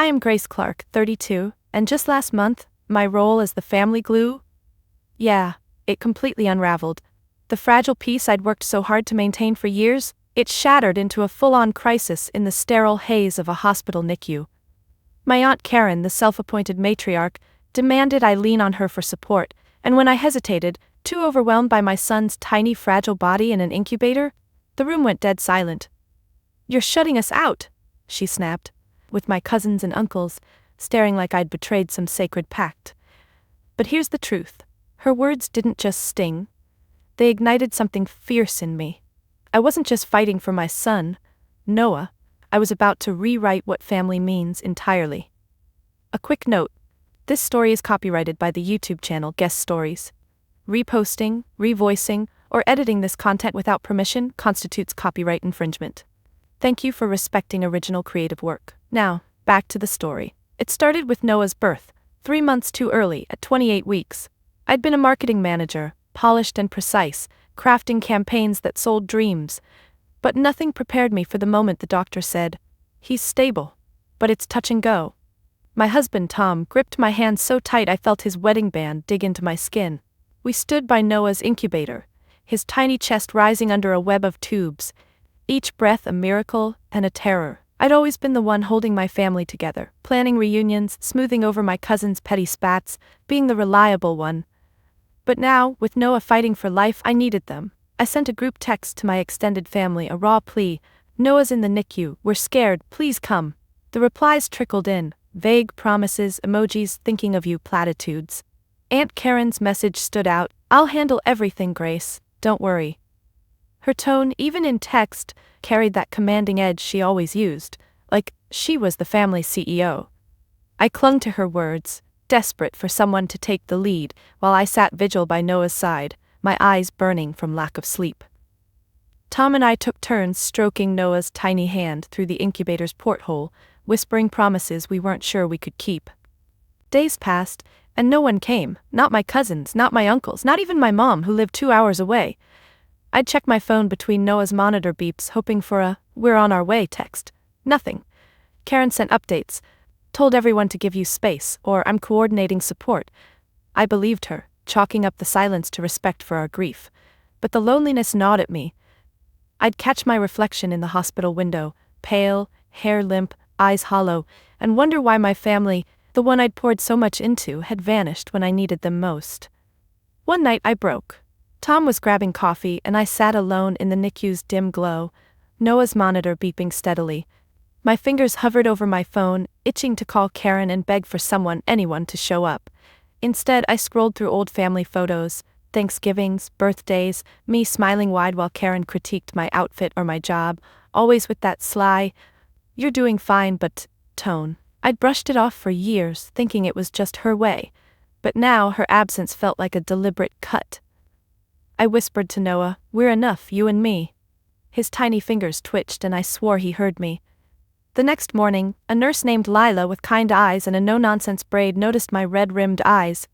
am Grace Clark, 32, and just last month, my role as the family glue? Yeah, it completely unraveled. The fragile peace I'd worked so hard to maintain for years, it shattered into a full-on crisis in the sterile haze of a hospital NICU. My Aunt Karen, the self-appointed matriarch, demanded I lean on her for support, and when I hesitated, too overwhelmed by my son's tiny fragile body in an incubator, the room went dead silent. "You're shutting us out," she snapped, with my cousins and uncles, staring like I'd betrayed some sacred pact. But here's the truth. Her words didn't just sting. They ignited something fierce in me. I wasn't just fighting for my son, Noah. I was about to rewrite what family means entirely. A quick note. This story is copyrighted by the YouTube channel Guest Stories. Reposting, revoicing, or editing this content without permission constitutes copyright infringement. Thank you for respecting original creative work. Now, back to the story. It started with Noah's birth, 3 months too early, at 28 weeks. I'd been a marketing manager, polished and precise, crafting campaigns that sold dreams. But nothing prepared me for the moment the doctor said, "He's stable, but it's touch and go." My husband Tom gripped my hand so tight I felt his wedding band dig into my skin. We stood by Noah's incubator, his tiny chest rising under a web of tubes, each breath a miracle and a terror. I'd always been the one holding my family together, planning reunions, smoothing over my cousins' petty spats, being the reliable one. But now, with Noah fighting for life, I needed them. I sent a group text to my extended family, a raw plea. "Noah's in the NICU, we're scared, please come." The replies trickled in, vague promises, emojis, thinking of you platitudes. Aunt Karen's message stood out, "I'll handle everything, Grace, don't worry." Her tone, even in text, carried that commanding edge she always used, like she was the family CEO. I clung to her words, desperate for someone to take the lead, while I sat vigil by Noah's side, my eyes burning from lack of sleep. Tom and I took turns stroking Noah's tiny hand through the incubator's porthole, whispering promises we weren't sure we could keep. Days passed, and no one came, not my cousins, not my uncles, not even my mom who lived 2 hours away. I'd check my phone between Noah's monitor beeps hoping for a "we're on our way" text. Nothing. Karen sent updates, told everyone to give you space, or "I'm coordinating support." I believed her, chalking up the silence to respect for our grief. But the loneliness gnawed at me. I'd catch my reflection in the hospital window, pale, hair limp, eyes hollow, and wonder why my family, the one I'd poured so much into, had vanished when I needed them most. One night I broke. Tom was grabbing coffee and I sat alone in the NICU's dim glow, Noah's monitor beeping steadily. My fingers hovered over my phone, itching to call Karen and beg for anyone to show up. Instead, I scrolled through old family photos, Thanksgivings, birthdays, me smiling wide while Karen critiqued my outfit or my job, always with that sly, "you're doing fine but," tone. I'd brushed it off for years, thinking it was just her way, but now her absence felt like a deliberate cut. I whispered to Noah, "We're enough, you and me." His tiny fingers twitched and I swore he heard me. The next morning, a nurse named Lila with kind eyes and a no-nonsense braid noticed my red-rimmed eyes.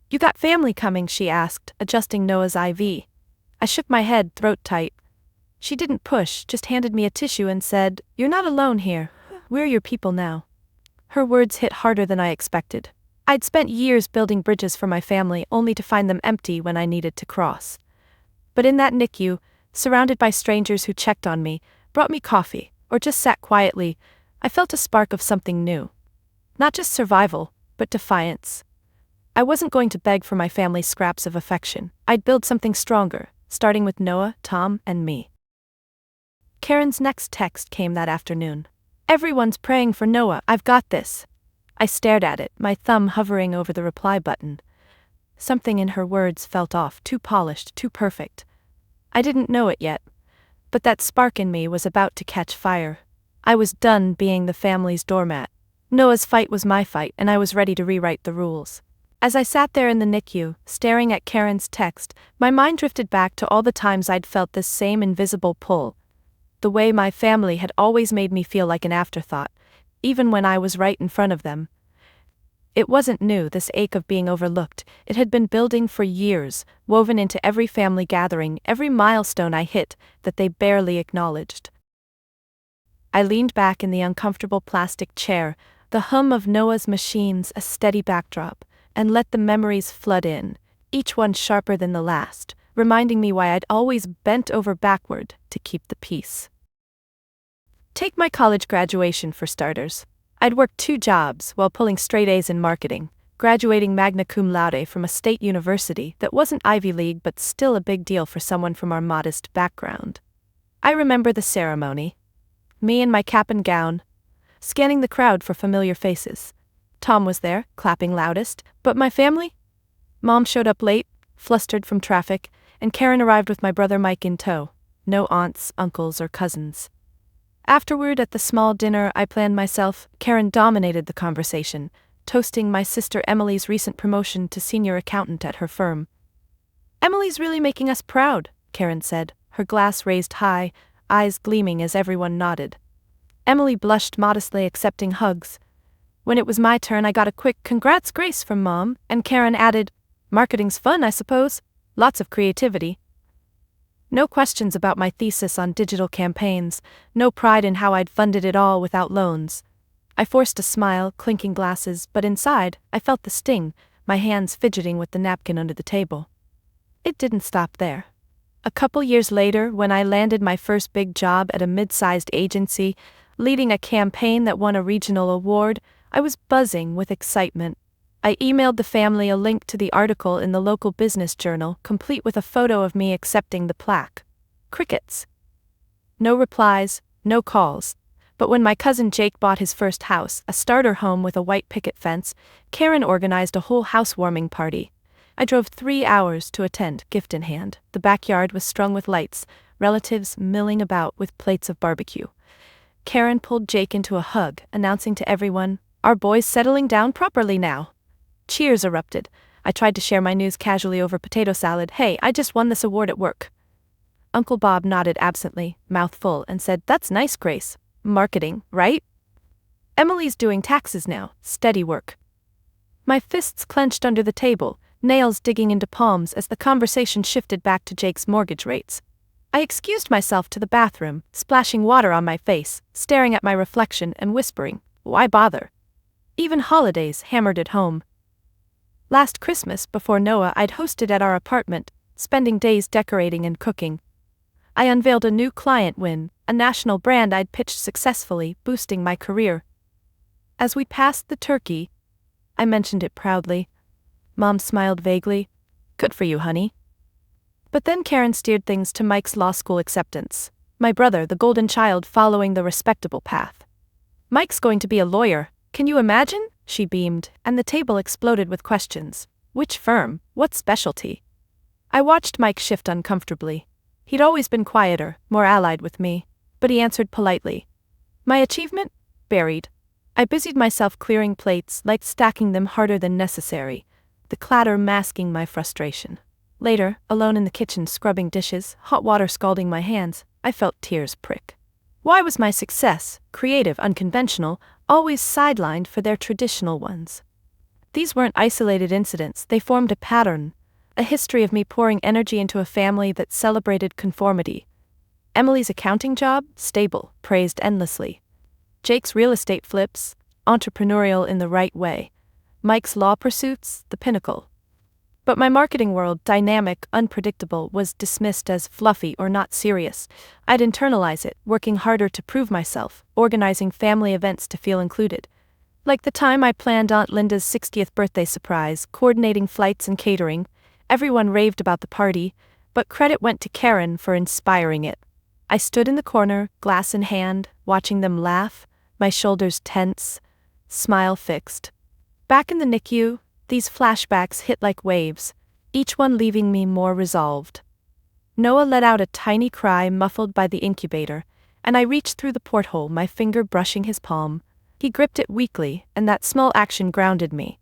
"You got family coming?" she asked, adjusting Noah's IV. I shook my head, throat tight. She didn't push, just handed me a tissue and said, "You're not alone here. We're your people now." Her words hit harder than I expected. I'd spent years building bridges for my family only to find them empty when I needed to cross. But in that NICU, surrounded by strangers who checked on me, brought me coffee, or just sat quietly, I felt a spark of something new. Not just survival, but defiance. I wasn't going to beg for my family's scraps of affection. I'd build something stronger, starting with Noah, Tom, and me. Karen's next text came that afternoon. "Everyone's praying for Noah, I've got this." I stared at it, my thumb hovering over the reply button. Something in her words felt off, too polished, too perfect. I didn't know it yet, but that spark in me was about to catch fire. I was done being the family's doormat. Noah's fight was my fight, and I was ready to rewrite the rules. As I sat there in the NICU, staring at Karen's text, my mind drifted back to all the times I'd felt this same invisible pull. The way my family had always made me feel like an afterthought, even when I was right in front of them. It wasn't new, this ache of being overlooked. It had been building for years, woven into every family gathering, every milestone I hit, that they barely acknowledged. I leaned back in the uncomfortable plastic chair, the hum of Noah's machines a steady backdrop, and let the memories flood in, each one sharper than the last, reminding me why I'd always bent over backward to keep the peace. Take my college graduation for starters. I'd worked 2 jobs while pulling straight A's in marketing, graduating magna cum laude from a state university that wasn't Ivy League but still a big deal for someone from our modest background. I remember the ceremony. Me in my cap and gown, scanning the crowd for familiar faces. Tom was there, clapping loudest, but my family? Mom showed up late, flustered from traffic, and Karen arrived with my brother Mike in tow. No aunts, uncles, or cousins. Afterward, at the small dinner I planned myself, Karen dominated the conversation, toasting my sister Emily's recent promotion to senior accountant at her firm. "Emily's really making us proud," Karen said, her glass raised high, eyes gleaming as everyone nodded. Emily blushed modestly, accepting hugs. When it was my turn, I got a quick "Congrats, Grace" from Mom, and Karen added, "Marketing's fun, I suppose. Lots of creativity." No questions about my thesis on digital campaigns, no pride in how I'd funded it all without loans. I forced a smile, clinking glasses, but inside, I felt the sting, my hands fidgeting with the napkin under the table. It didn't stop there. A couple years later, when I landed my first big job at a mid-sized agency, leading a campaign that won a regional award, I was buzzing with excitement. I emailed the family a link to the article in the local business journal, complete with a photo of me accepting the plaque. Crickets. No replies, no calls. But when my cousin Jake bought his first house, a starter home with a white picket fence, Karen organized a whole housewarming party. I drove 3 hours to attend, gift in hand. The backyard was strung with lights, relatives milling about with plates of barbecue. Karen pulled Jake into a hug, announcing to everyone, "Our boy's settling down properly now." Cheers erupted. I tried to share my news casually over potato salad. "Hey, I just won this award at work." Uncle Bob nodded absently, mouth full, and said, "That's nice, Grace. Marketing, right? Emily's doing taxes now. Steady work." My fists clenched under the table, nails digging into palms as the conversation shifted back to Jake's mortgage rates. I excused myself to the bathroom, splashing water on my face, staring at my reflection and whispering, "Why bother?" Even holidays hammered it home. Last Christmas, before Noah, I'd hosted at our apartment, spending days decorating and cooking. I unveiled a new client win, a national brand I'd pitched successfully, boosting my career. As we passed the turkey, I mentioned it proudly. Mom smiled vaguely. "Good for you, honey." But then Karen steered things to Mike's law school acceptance. My brother, the golden child, following the respectable path. "Mike's going to be a lawyer, can you imagine?" She beamed, and the table exploded with questions. Which firm? What specialty? I watched Mike shift uncomfortably. He'd always been quieter, more allied with me, but he answered politely. My achievement? Buried. I busied myself clearing plates, like stacking them harder than necessary, the clatter masking my frustration. Later, alone in the kitchen scrubbing dishes, hot water scalding my hands, I felt tears prick. Why was my success, creative, unconventional, always sidelined for their traditional ones? These weren't isolated incidents, they formed a pattern, a history of me pouring energy into a family that celebrated conformity. Emily's accounting job, stable, praised endlessly. Jake's real estate flips, entrepreneurial in the right way. Mike's law pursuits, the pinnacle. But my marketing world, dynamic, unpredictable, was dismissed as fluffy or not serious. I'd internalize it, working harder to prove myself, organizing family events to feel included. Like the time I planned Aunt Linda's 60th birthday surprise, coordinating flights and catering. Everyone raved about the party, but credit went to Karen for inspiring it. I stood in the corner, glass in hand, watching them laugh, my shoulders tense, smile fixed. Back in the Nicu, these flashbacks hit like waves, each one leaving me more resolved. Noah let out a tiny cry muffled by the incubator, and I reached through the porthole, my finger brushing his palm. He gripped it weakly, and that small action grounded me.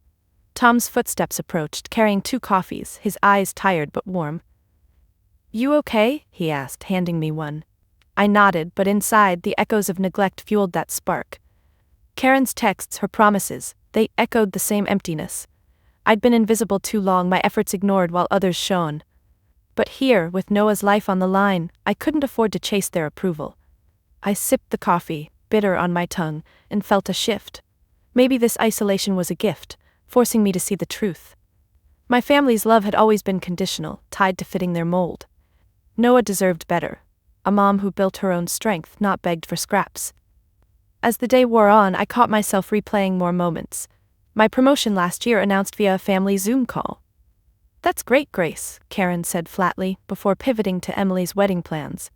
Tom's footsteps approached, carrying 2 coffees, his eyes tired but warm. "You okay?" he asked, handing me one. I nodded, but inside, the echoes of neglect fueled that spark. Karen's texts, her promises, they echoed the same emptiness. I'd been invisible too long, my efforts ignored while others shone. But here, with Noah's life on the line, I couldn't afford to chase their approval. I sipped the coffee, bitter on my tongue, and felt a shift. Maybe this isolation was a gift, forcing me to see the truth. My family's love had always been conditional, tied to fitting their mold. Noah deserved better. A mom who built her own strength, not begged for scraps. As the day wore on, I caught myself replaying more moments. My promotion last year announced via a family Zoom call. "That's great, Grace," Karen said flatly, before pivoting to Emily's wedding plans.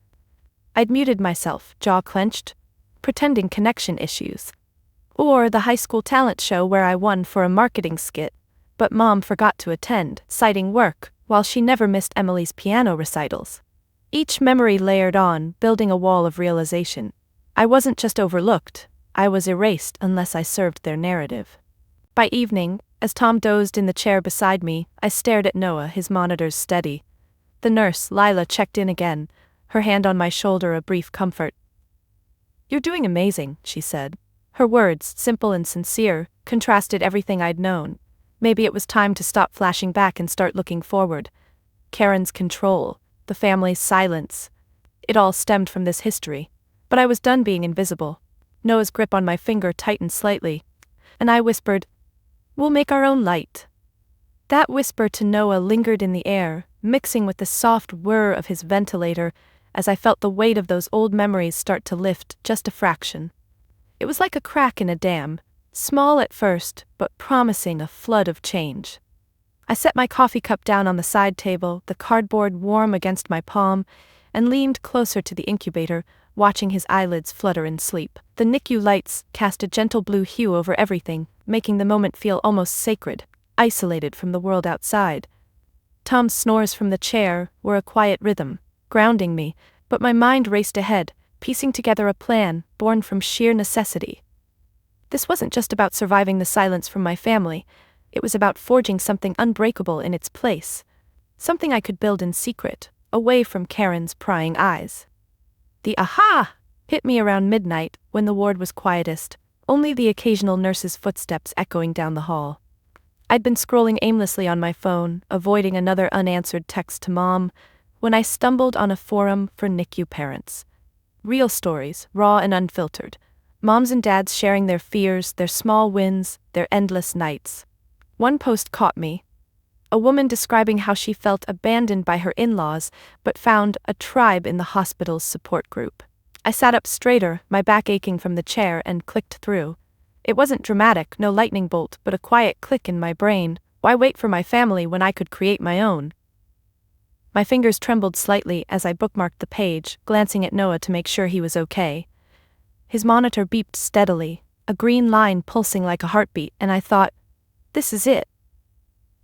I'd muted myself, jaw clenched, pretending connection issues. Or the high school talent show where I won for a marketing skit, but Mom forgot to attend, citing work, while she never missed Emily's piano recitals. Each memory layered on, building a wall of realization. I wasn't just overlooked, I was erased unless I served their narrative. By evening, as Tom dozed in the chair beside me, I stared at Noah, his monitors steady. The nurse, Lila, checked in again, her hand on my shoulder a brief comfort. "You're doing amazing," she said. Her words, simple and sincere, contrasted everything I'd known. Maybe it was time to stop flashing back and start looking forward. Karen's control, the family's silence. It all stemmed from this history. But I was done being invisible. Noah's grip on my finger tightened slightly, and I whispered, "We'll make our own light." That whisper to Noah lingered in the air, mixing with the soft whir of his ventilator, as I felt the weight of those old memories start to lift just a fraction. It was like a crack in a dam, small at first, but promising a flood of change. I set my coffee cup down on the side table, the cardboard warm against my palm, and leaned closer to the incubator, watching his eyelids flutter in sleep. The Nicu lights cast a gentle blue hue over everything, making the moment feel almost sacred, isolated from the world outside. Tom's snores from the chair were a quiet rhythm, grounding me, but my mind raced ahead, piecing together a plan born from sheer necessity. This wasn't just about surviving the silence from my family, it was about forging something unbreakable in its place. Something I could build in secret, away from Karen's prying eyes. The aha hit me around midnight, when the ward was quietest, only the occasional nurse's footsteps echoing down the hall. I'd been scrolling aimlessly on my phone, avoiding another unanswered text to Mom, when I stumbled on a forum for Nicu parents. Real stories, raw and unfiltered. Moms and dads sharing their fears, their small wins, their endless nights. One post caught me. A woman describing how she felt abandoned by her in-laws, but found a tribe in the hospital's support group. I sat up straighter, my back aching from the chair, and clicked through. It wasn't dramatic, no lightning bolt, but a quiet click in my brain. Why wait for my family when I could create my own? My fingers trembled slightly as I bookmarked the page, glancing at Noah to make sure he was okay. His monitor beeped steadily, a green line pulsing like a heartbeat, and I thought, this is it.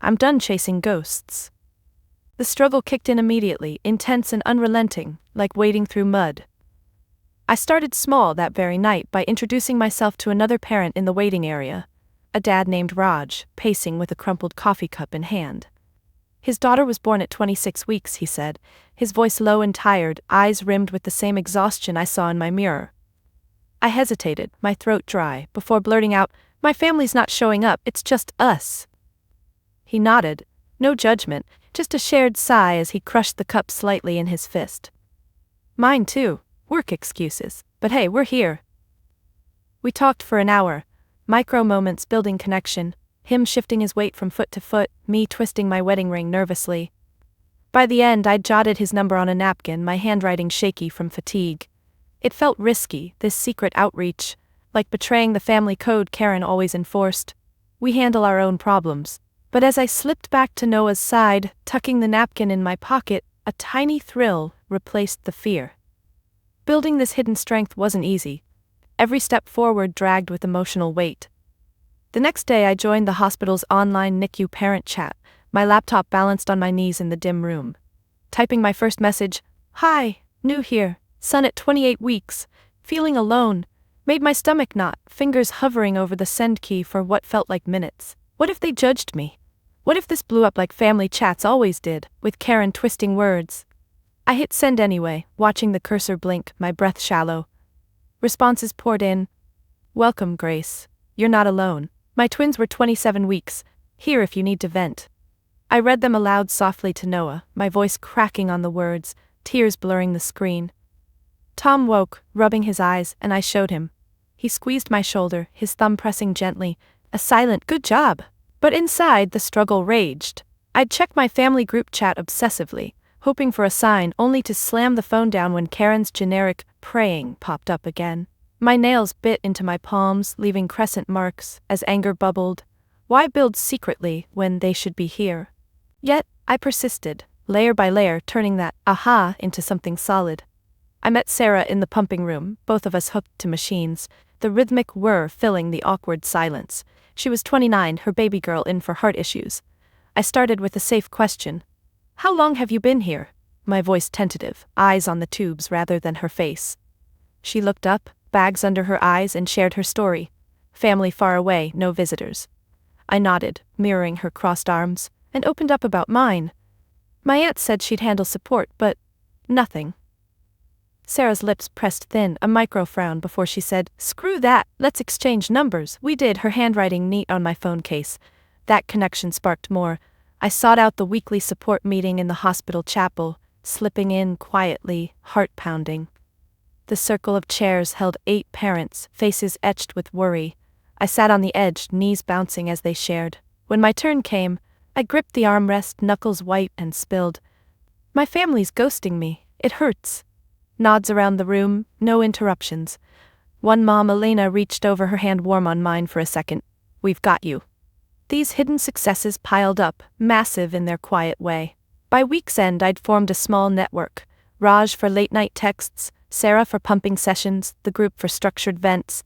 I'm done chasing ghosts. The struggle kicked in immediately, intense and unrelenting, like wading through mud. I started small that very night by introducing myself to another parent in the waiting area, a dad named Raj, pacing with a crumpled coffee cup in hand. His daughter was born at 26 weeks, he said, his voice low and tired, eyes rimmed with the same exhaustion I saw in my mirror. I hesitated, my throat dry, before blurting out, "My family's not showing up, it's just us." He nodded, no judgment, just a shared sigh as he crushed the cup slightly in his fist. "Mine too, work excuses, but hey, we're here." We talked for an hour, micro moments building connection, him shifting his weight from foot to foot, me twisting my wedding ring nervously. By the end, I'd jotted his number on a napkin, my handwriting shaky from fatigue. It felt risky, this secret outreach, like betraying the family code Karen always enforced. We handle our own problems. But as I slipped back to Noah's side, tucking the napkin in my pocket, a tiny thrill replaced the fear. Building this hidden strength wasn't easy. Every step forward dragged with emotional weight. The next day I joined the hospital's online Nicu parent chat, my laptop balanced on my knees in the dim room. Typing my first message, "Hi, new here, son at 28 weeks, feeling alone," made my stomach knot, fingers hovering over the send key for what felt like minutes. What if they judged me? What if this blew up like family chats always did, with Karen twisting words? I hit send anyway, watching the cursor blink, my breath shallow. Responses poured in. "Welcome, Grace. You're not alone. My twins were 27 weeks. Here if you need to vent." I read them aloud softly to Noah, my voice cracking on the words, tears blurring the screen. Tom woke, rubbing his eyes, and I showed him. He squeezed my shoulder, his thumb pressing gently, a silent "good job." But inside, the struggle raged. I'd check my family group chat obsessively, hoping for a sign, only to slam the phone down when Karen's generic praying popped up again. My nails bit into my palms, leaving crescent marks as anger bubbled. Why build secretly when they should be here? Yet, I persisted, layer by layer, turning that aha into something solid. I met Sarah in the pumping room, both of us hooked to machines, the rhythmic whir filling the awkward silence. She was 29, her baby girl in for heart issues. I started with a safe question. "How long have you been here?" My voice tentative, eyes on the tubes rather than her face. She looked up, bags under her eyes, and shared her story. Family far away, no visitors. I nodded, mirroring her crossed arms, and opened up about mine. My aunt said she'd handle support, but nothing. Sarah's lips pressed thin, a micro frown before she said, "Screw that, let's exchange numbers." We did, her handwriting neat on my phone case. That connection sparked more. I sought out the weekly support meeting in the hospital chapel, slipping in quietly, heart pounding. The circle of chairs held 8 parents, faces etched with worry. I sat on the edge, knees bouncing as they shared. When my turn came, I gripped the armrest, knuckles white and spilled. "My family's ghosting me. It hurts." Nods around the room, no interruptions. One mom, Elena, reached over, her hand warm on mine for a second. "We've got you." These hidden successes piled up, massive in their quiet way. By week's end, I'd formed a small network. Raj for late-night texts, Sarah for pumping sessions, the group for structured vents.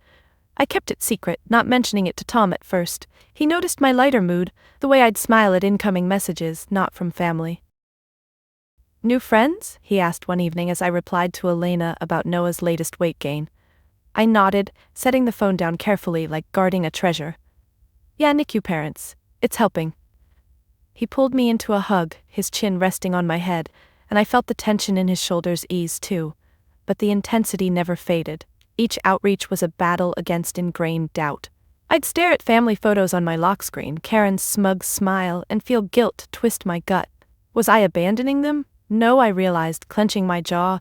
I kept it secret, not mentioning it to Tom at first. He noticed my lighter mood, the way I'd smile at incoming messages, not from family. "New friends?" he asked one evening as I replied to Elena about Noah's latest weight gain. I nodded, setting the phone down carefully like guarding a treasure. "Yeah, Nicu parents. It's helping." He pulled me into a hug, his chin resting on my head, and I felt the tension in his shoulders ease too. But the intensity never faded. Each outreach was a battle against ingrained doubt. I'd stare at family photos on my lock screen, Karen's smug smile, and feel guilt twist my gut. Was I abandoning them? No, I realized, clenching my jaw.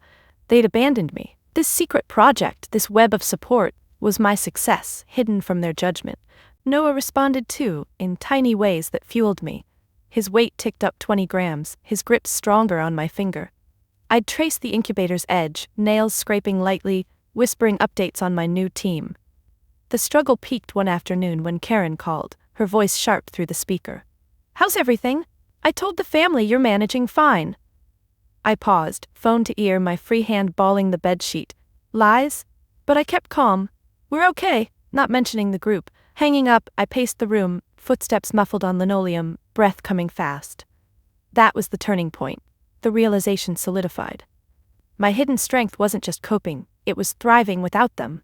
They'd abandoned me. This secret project, this web of support, was my success, hidden from their judgment. Noah responded too, in tiny ways that fueled me. His weight ticked up 20 grams, his grip stronger on my finger. I'd trace the incubator's edge, nails scraping lightly, whispering updates on my new team. The struggle peaked one afternoon when Karen called, her voice sharp through the speaker. "How's everything? I told the family you're managing fine." I paused, phone to ear, my free hand balling the bedsheet. Lies? But I kept calm. "We're okay," not mentioning the group. Hanging up, I paced the room, footsteps muffled on linoleum, breath coming fast. That was the turning point. The realization solidified. My hidden strength wasn't just coping, it was thriving without them.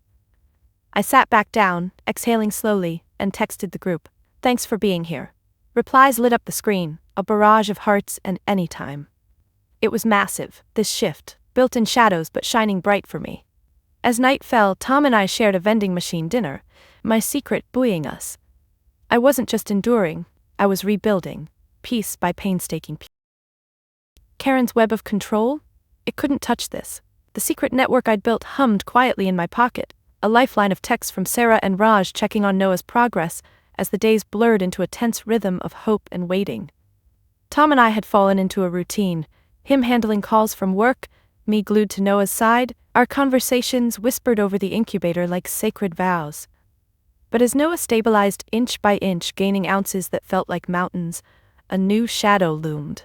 I sat back down, exhaling slowly, and texted the group. "Thanks for being here." Replies lit up the screen, a barrage of hearts and anytime. It was massive, this shift, built in shadows but shining bright for me. As night fell, Tom and I shared a vending machine dinner, my secret buoying us. I wasn't just enduring, I was rebuilding, piece by painstaking piece. Karen's web of control? It couldn't touch this. The secret network I'd built hummed quietly in my pocket, a lifeline of texts from Sarah and Raj checking on Noah's progress as the days blurred into a tense rhythm of hope and waiting. Tom and I had fallen into a routine, him handling calls from work, me glued to Noah's side, our conversations whispered over the incubator like sacred vows. But as Noah stabilized inch by inch, gaining ounces that felt like mountains, a new shadow loomed.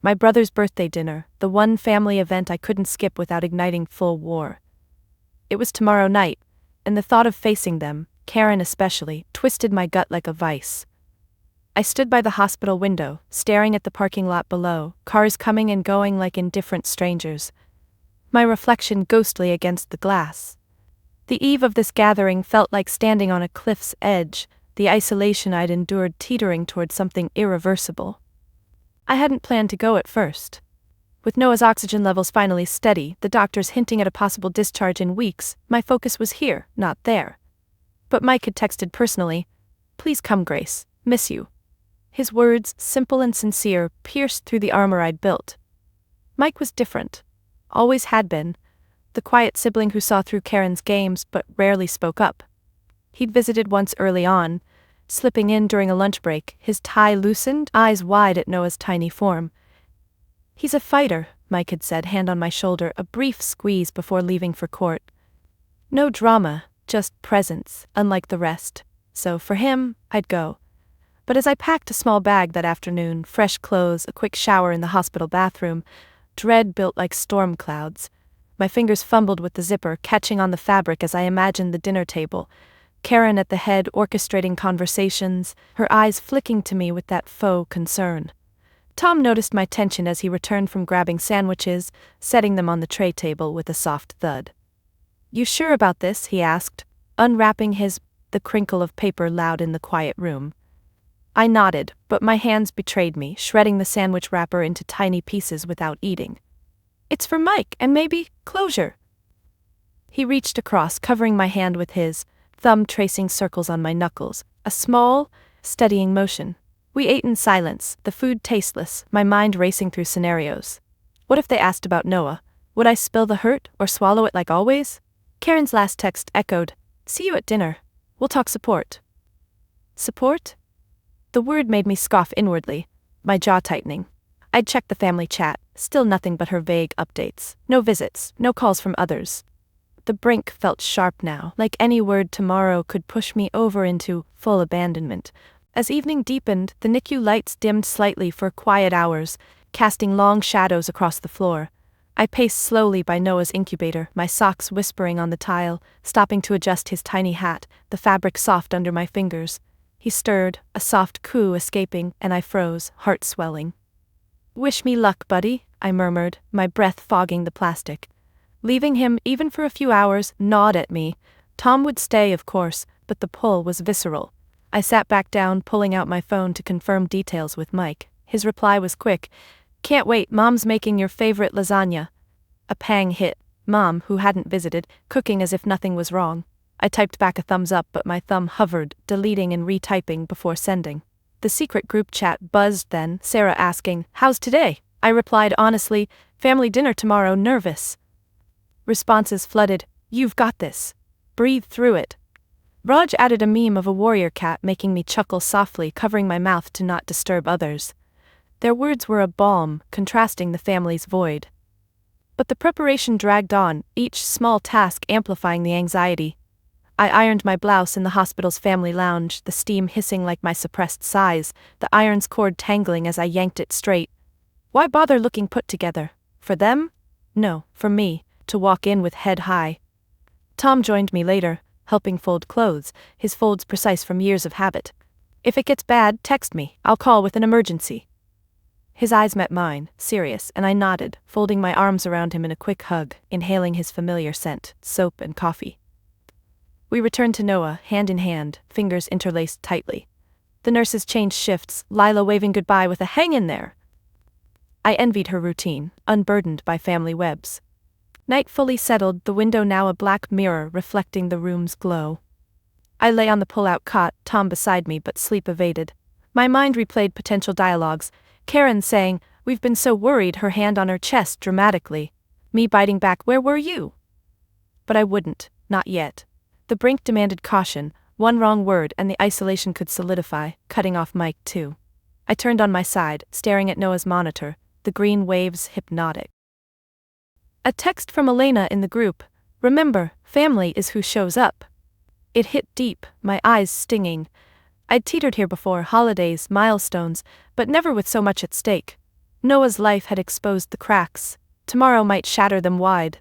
My brother's birthday dinner, the one family event I couldn't skip without igniting full war. It was tomorrow night, and the thought of facing them, Karen especially, twisted my gut like a vice. I stood by the hospital window, staring at the parking lot below, cars coming and going like indifferent strangers. My reflection ghostly against the glass. The eve of this gathering felt like standing on a cliff's edge, the isolation I'd endured teetering toward something irreversible. I hadn't planned to go at first. With Noah's oxygen levels finally steady, the doctors hinting at a possible discharge in weeks, my focus was here, not there. But Mike had texted personally, "Please come, Grace, miss you." His words, simple and sincere, pierced through the armor I'd built. Mike was different. Always had been. the quiet sibling who saw through Karen's games but rarely spoke up. He'd visited once early on, slipping in during a lunch break, his tie loosened, eyes wide at Noah's tiny form. "He's a fighter," Mike had said, hand on my shoulder, a brief squeeze before leaving for court. No drama, just presence, unlike the rest. So for him, I'd go. But as I packed a small bag that afternoon, fresh clothes, a quick shower in the hospital bathroom, dread built like storm clouds. My fingers fumbled with the zipper, catching on the fabric as I imagined the dinner table. Karen at the head orchestrating conversations, her eyes flicking to me with that faux concern. Tom noticed my tension as he returned from grabbing sandwiches, setting them on the tray table with a soft thud. "You sure about this?" he asked, unwrapping the crinkle of paper loud in the quiet room. I nodded, but my hands betrayed me, shredding the sandwich wrapper into tiny pieces without eating. "It's for Mike, and maybe closure." He reached across, covering my hand with his, thumb tracing circles on my knuckles, a small, steadying motion. We ate in silence, the food tasteless, my mind racing through scenarios. What if they asked about Noah? Would I spill the hurt, or swallow it like always? Karen's last text echoed, "See you at dinner. We'll talk support." Support? The word made me scoff inwardly, my jaw tightening. I'd checked the family chat, still nothing but her vague updates. No visits, no calls from others. The brink felt sharp now, like any word tomorrow could push me over into full abandonment. As evening deepened, the Nicu lights dimmed slightly for quiet hours, casting long shadows across the floor. I paced slowly by Noah's incubator, my socks whispering on the tile, stopping to adjust his tiny hat, the fabric soft under my fingers. He stirred, a soft coo escaping, and I froze, heart swelling. "Wish me luck, buddy," I murmured, my breath fogging the plastic. Leaving him, even for a few hours, gnawed at me. Tom would stay, of course, but the pull was visceral. I sat back down, pulling out my phone to confirm details with Mike. His reply was quick. "Can't wait, Mom's making your favorite lasagna." A pang hit, Mom, who hadn't visited, cooking as if nothing was wrong. I typed back a thumbs up, but my thumb hovered, deleting and retyping before sending. The secret group chat buzzed then, Sarah asking, "How's today?" I replied honestly, "Family dinner tomorrow, nervous." Responses flooded, "You've got this. Breathe through it." Raj added a meme of a warrior cat making me chuckle softly, covering my mouth to not disturb others. Their words were a balm, contrasting the family's void. But the preparation dragged on, each small task amplifying the anxiety. I ironed my blouse in the hospital's family lounge, the steam hissing like my suppressed sighs, the iron's cord tangling as I yanked it straight. Why bother looking put together? For them? No, for me, to walk in with head high. Tom joined me later, helping fold clothes, his folds precise from years of habit. "If it gets bad, text me, I'll call with an emergency." His eyes met mine, serious, and I nodded, folding my arms around him in a quick hug, inhaling his familiar scent, soap and coffee. We returned to Noah, hand in hand, fingers interlaced tightly. The nurses changed shifts, Lila waving goodbye with a "hang in there." I envied her routine, unburdened by family webs. Night fully settled, the window now a black mirror reflecting the room's glow. I lay on the pull-out cot, Tom beside me, but sleep evaded. My mind replayed potential dialogues, Karen saying, "We've been so worried," her hand on her chest dramatically. Me biting back, "Where were you?" But I wouldn't, not yet. The brink demanded caution, one wrong word and the isolation could solidify, cutting off Mike too. I turned on my side, staring at Noah's monitor, the green waves hypnotic. A text from Elena in the group, "Remember, family is who shows up." It hit deep, my eyes stinging. I'd teetered here before, holidays, milestones, but never with so much at stake. Noah's life had exposed the cracks. Tomorrow might shatter them wide.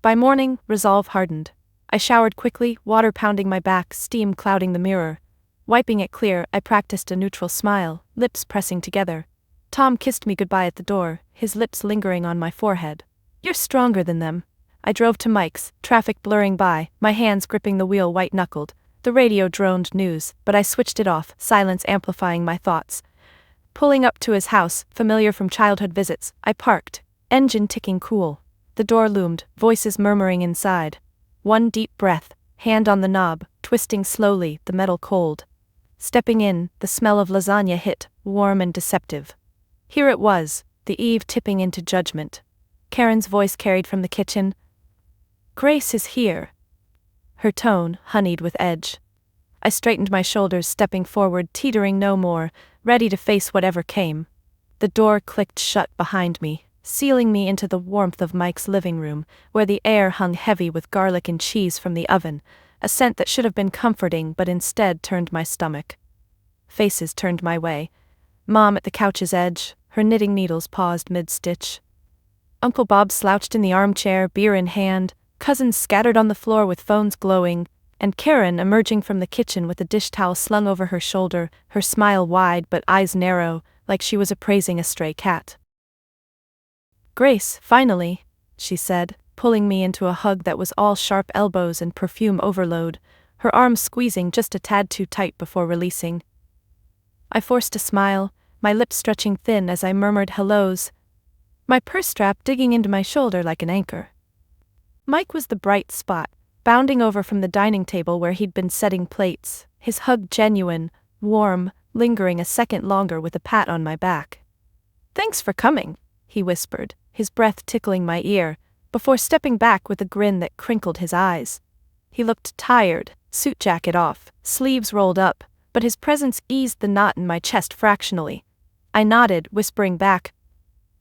By morning, resolve hardened. I showered quickly, water pounding my back, steam clouding the mirror. Wiping it clear, I practiced a neutral smile, lips pressing together. Tom kissed me goodbye at the door, his lips lingering on my forehead. "You're stronger than them." I drove to Mike's, traffic blurring by, my hands gripping the wheel white-knuckled. The radio droned news, but I switched it off, silence amplifying my thoughts. Pulling up to his house, familiar from childhood visits, I parked, engine ticking cool. The door loomed, voices murmuring inside. One deep breath, hand on the knob, twisting slowly, the metal cold. Stepping in, the smell of lasagna hit, warm and deceptive. Here it was, the eve tipping into judgment. Karen's voice carried from the kitchen. Grace is here. Her tone, honeyed with edge. I straightened my shoulders, stepping forward, teetering no more, ready to face whatever came. The door clicked shut behind me, sealing me into the warmth of Mike's living room, where the air hung heavy with garlic and cheese from the oven, a scent that should have been comforting but instead turned my stomach. Faces turned my way. Mom at the couch's edge, her knitting needles paused mid-stitch. Uncle Bob slouched in the armchair, beer in hand, cousins scattered on the floor with phones glowing, and Karen emerging from the kitchen with a dish towel slung over her shoulder, her smile wide but eyes narrow, like she was appraising a stray cat. "Grace, finally," she said, pulling me into a hug that was all sharp elbows and perfume overload, her arms squeezing just a tad too tight before releasing. I forced a smile, my lips stretching thin as I murmured hellos, my purse strap digging into my shoulder like an anchor. Mike was the bright spot, bounding over from the dining table where he'd been setting plates, his hug genuine, warm, lingering a second longer with a pat on my back. "Thanks for coming," he whispered, his breath tickling my ear, before stepping back with a grin that crinkled his eyes. He looked tired, suit jacket off, sleeves rolled up, but his presence eased the knot in my chest fractionally. I nodded, whispering back,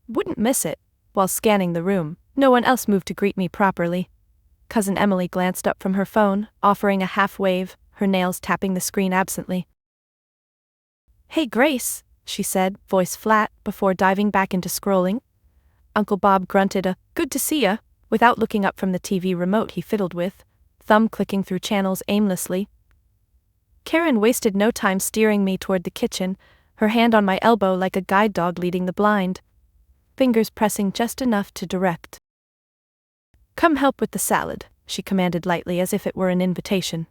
"Wouldn't miss it," while scanning the room. No one else moved to greet me properly. Cousin Emily glanced up from her phone, offering a half wave, her nails tapping the screen absently. "Hey Grace," she said, voice flat, before diving back into scrolling. Uncle Bob grunted a "good to see ya," without looking up from the TV remote he fiddled with, thumb clicking through channels aimlessly. Karen wasted no time steering me toward the kitchen, her hand on my elbow like a guide dog leading the blind, fingers pressing just enough to direct. "Come help with the salad," she commanded lightly as if it were an invitation.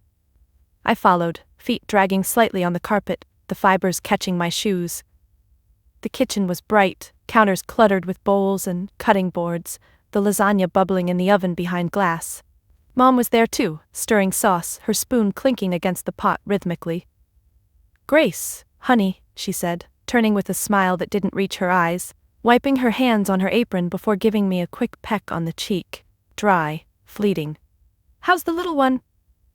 I followed, feet dragging slightly on the carpet, the fibers catching my shoes. The kitchen was bright, counters cluttered with bowls and cutting boards, the lasagna bubbling in the oven behind glass. Mom was there too, stirring sauce, her spoon clinking against the pot rhythmically. "Grace, honey," she said, turning with a smile that didn't reach her eyes, wiping her hands on her apron before giving me a quick peck on the cheek. Dry, fleeting. "How's the little one?"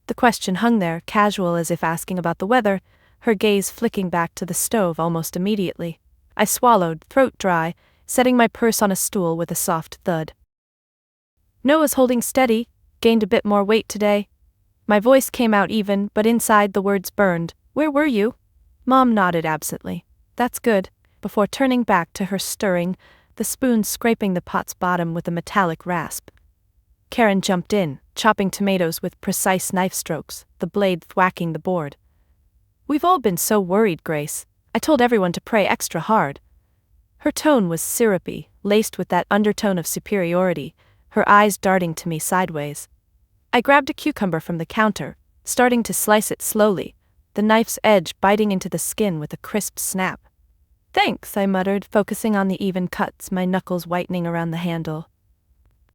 The question hung there, casual as if asking about the weather, her gaze flicking back to the stove almost immediately. I swallowed, throat dry, setting my purse on a stool with a soft thud. "Noah's holding steady, gained a bit more weight today." My voice came out even, but inside the words burned. "Where were you?" Mom nodded absently. "That's good," before turning back to her stirring, the spoon scraping the pot's bottom with a metallic rasp. Karen jumped in, chopping tomatoes with precise knife strokes, the blade thwacking the board. "We've all been so worried, Grace. I told everyone to pray extra hard." Her tone was syrupy, laced with that undertone of superiority, her eyes darting to me sideways. I grabbed a cucumber from the counter, starting to slice it slowly, the knife's edge biting into the skin with a crisp snap. "Thanks," I muttered, focusing on the even cuts, my knuckles whitening around the handle.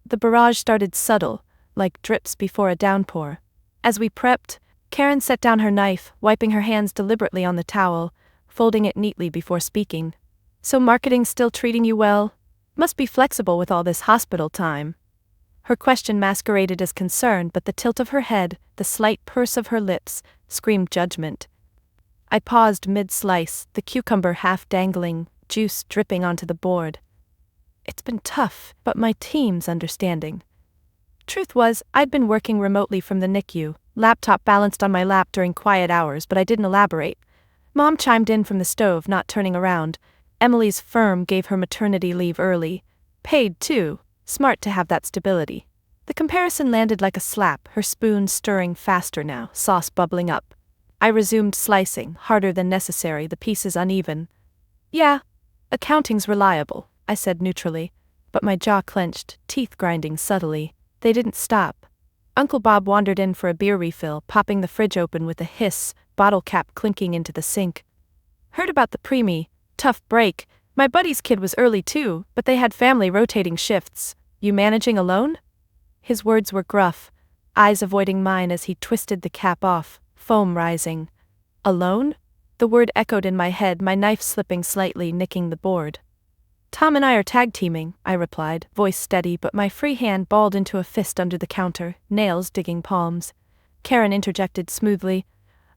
The barrage started subtle, like drips before a downpour. As we prepped, Karen set down her knife, wiping her hands deliberately on the towel, folding it neatly before speaking. "So marketing's still treating you well? Must be flexible with all this hospital time." Her question masqueraded as concern, but the tilt of her head, the slight purse of her lips, screamed judgment. I paused mid-slice, the cucumber half dangling, juice dripping onto the board. "It's been tough, but my team's understanding." Truth was, I'd been working remotely from the Nicu, laptop balanced on my lap during quiet hours, but I didn't elaborate. Mom chimed in from the stove, not turning around. Emily's firm gave her maternity leave early. Paid, too. Smart to have that stability. The comparison landed like a slap, her spoon stirring faster now, sauce bubbling up. I resumed slicing, harder than necessary, the pieces uneven. "Yeah, accounting's reliable," I said neutrally, but my jaw clenched, teeth grinding subtly. They didn't stop. Uncle Bob wandered in for a beer refill, popping the fridge open with a hiss, bottle cap clinking into the sink. "Heard about the preemie, tough break. My buddy's kid was early too, but they had family rotating shifts. You managing alone?" His words were gruff, eyes avoiding mine as he twisted the cap off, foam rising. "Alone?" The word echoed in my head, my knife slipping slightly, nicking the board. Tom and I are tag teaming, I replied, voice steady but my free hand balled into a fist under the counter, nails digging palms. Karen interjected smoothly.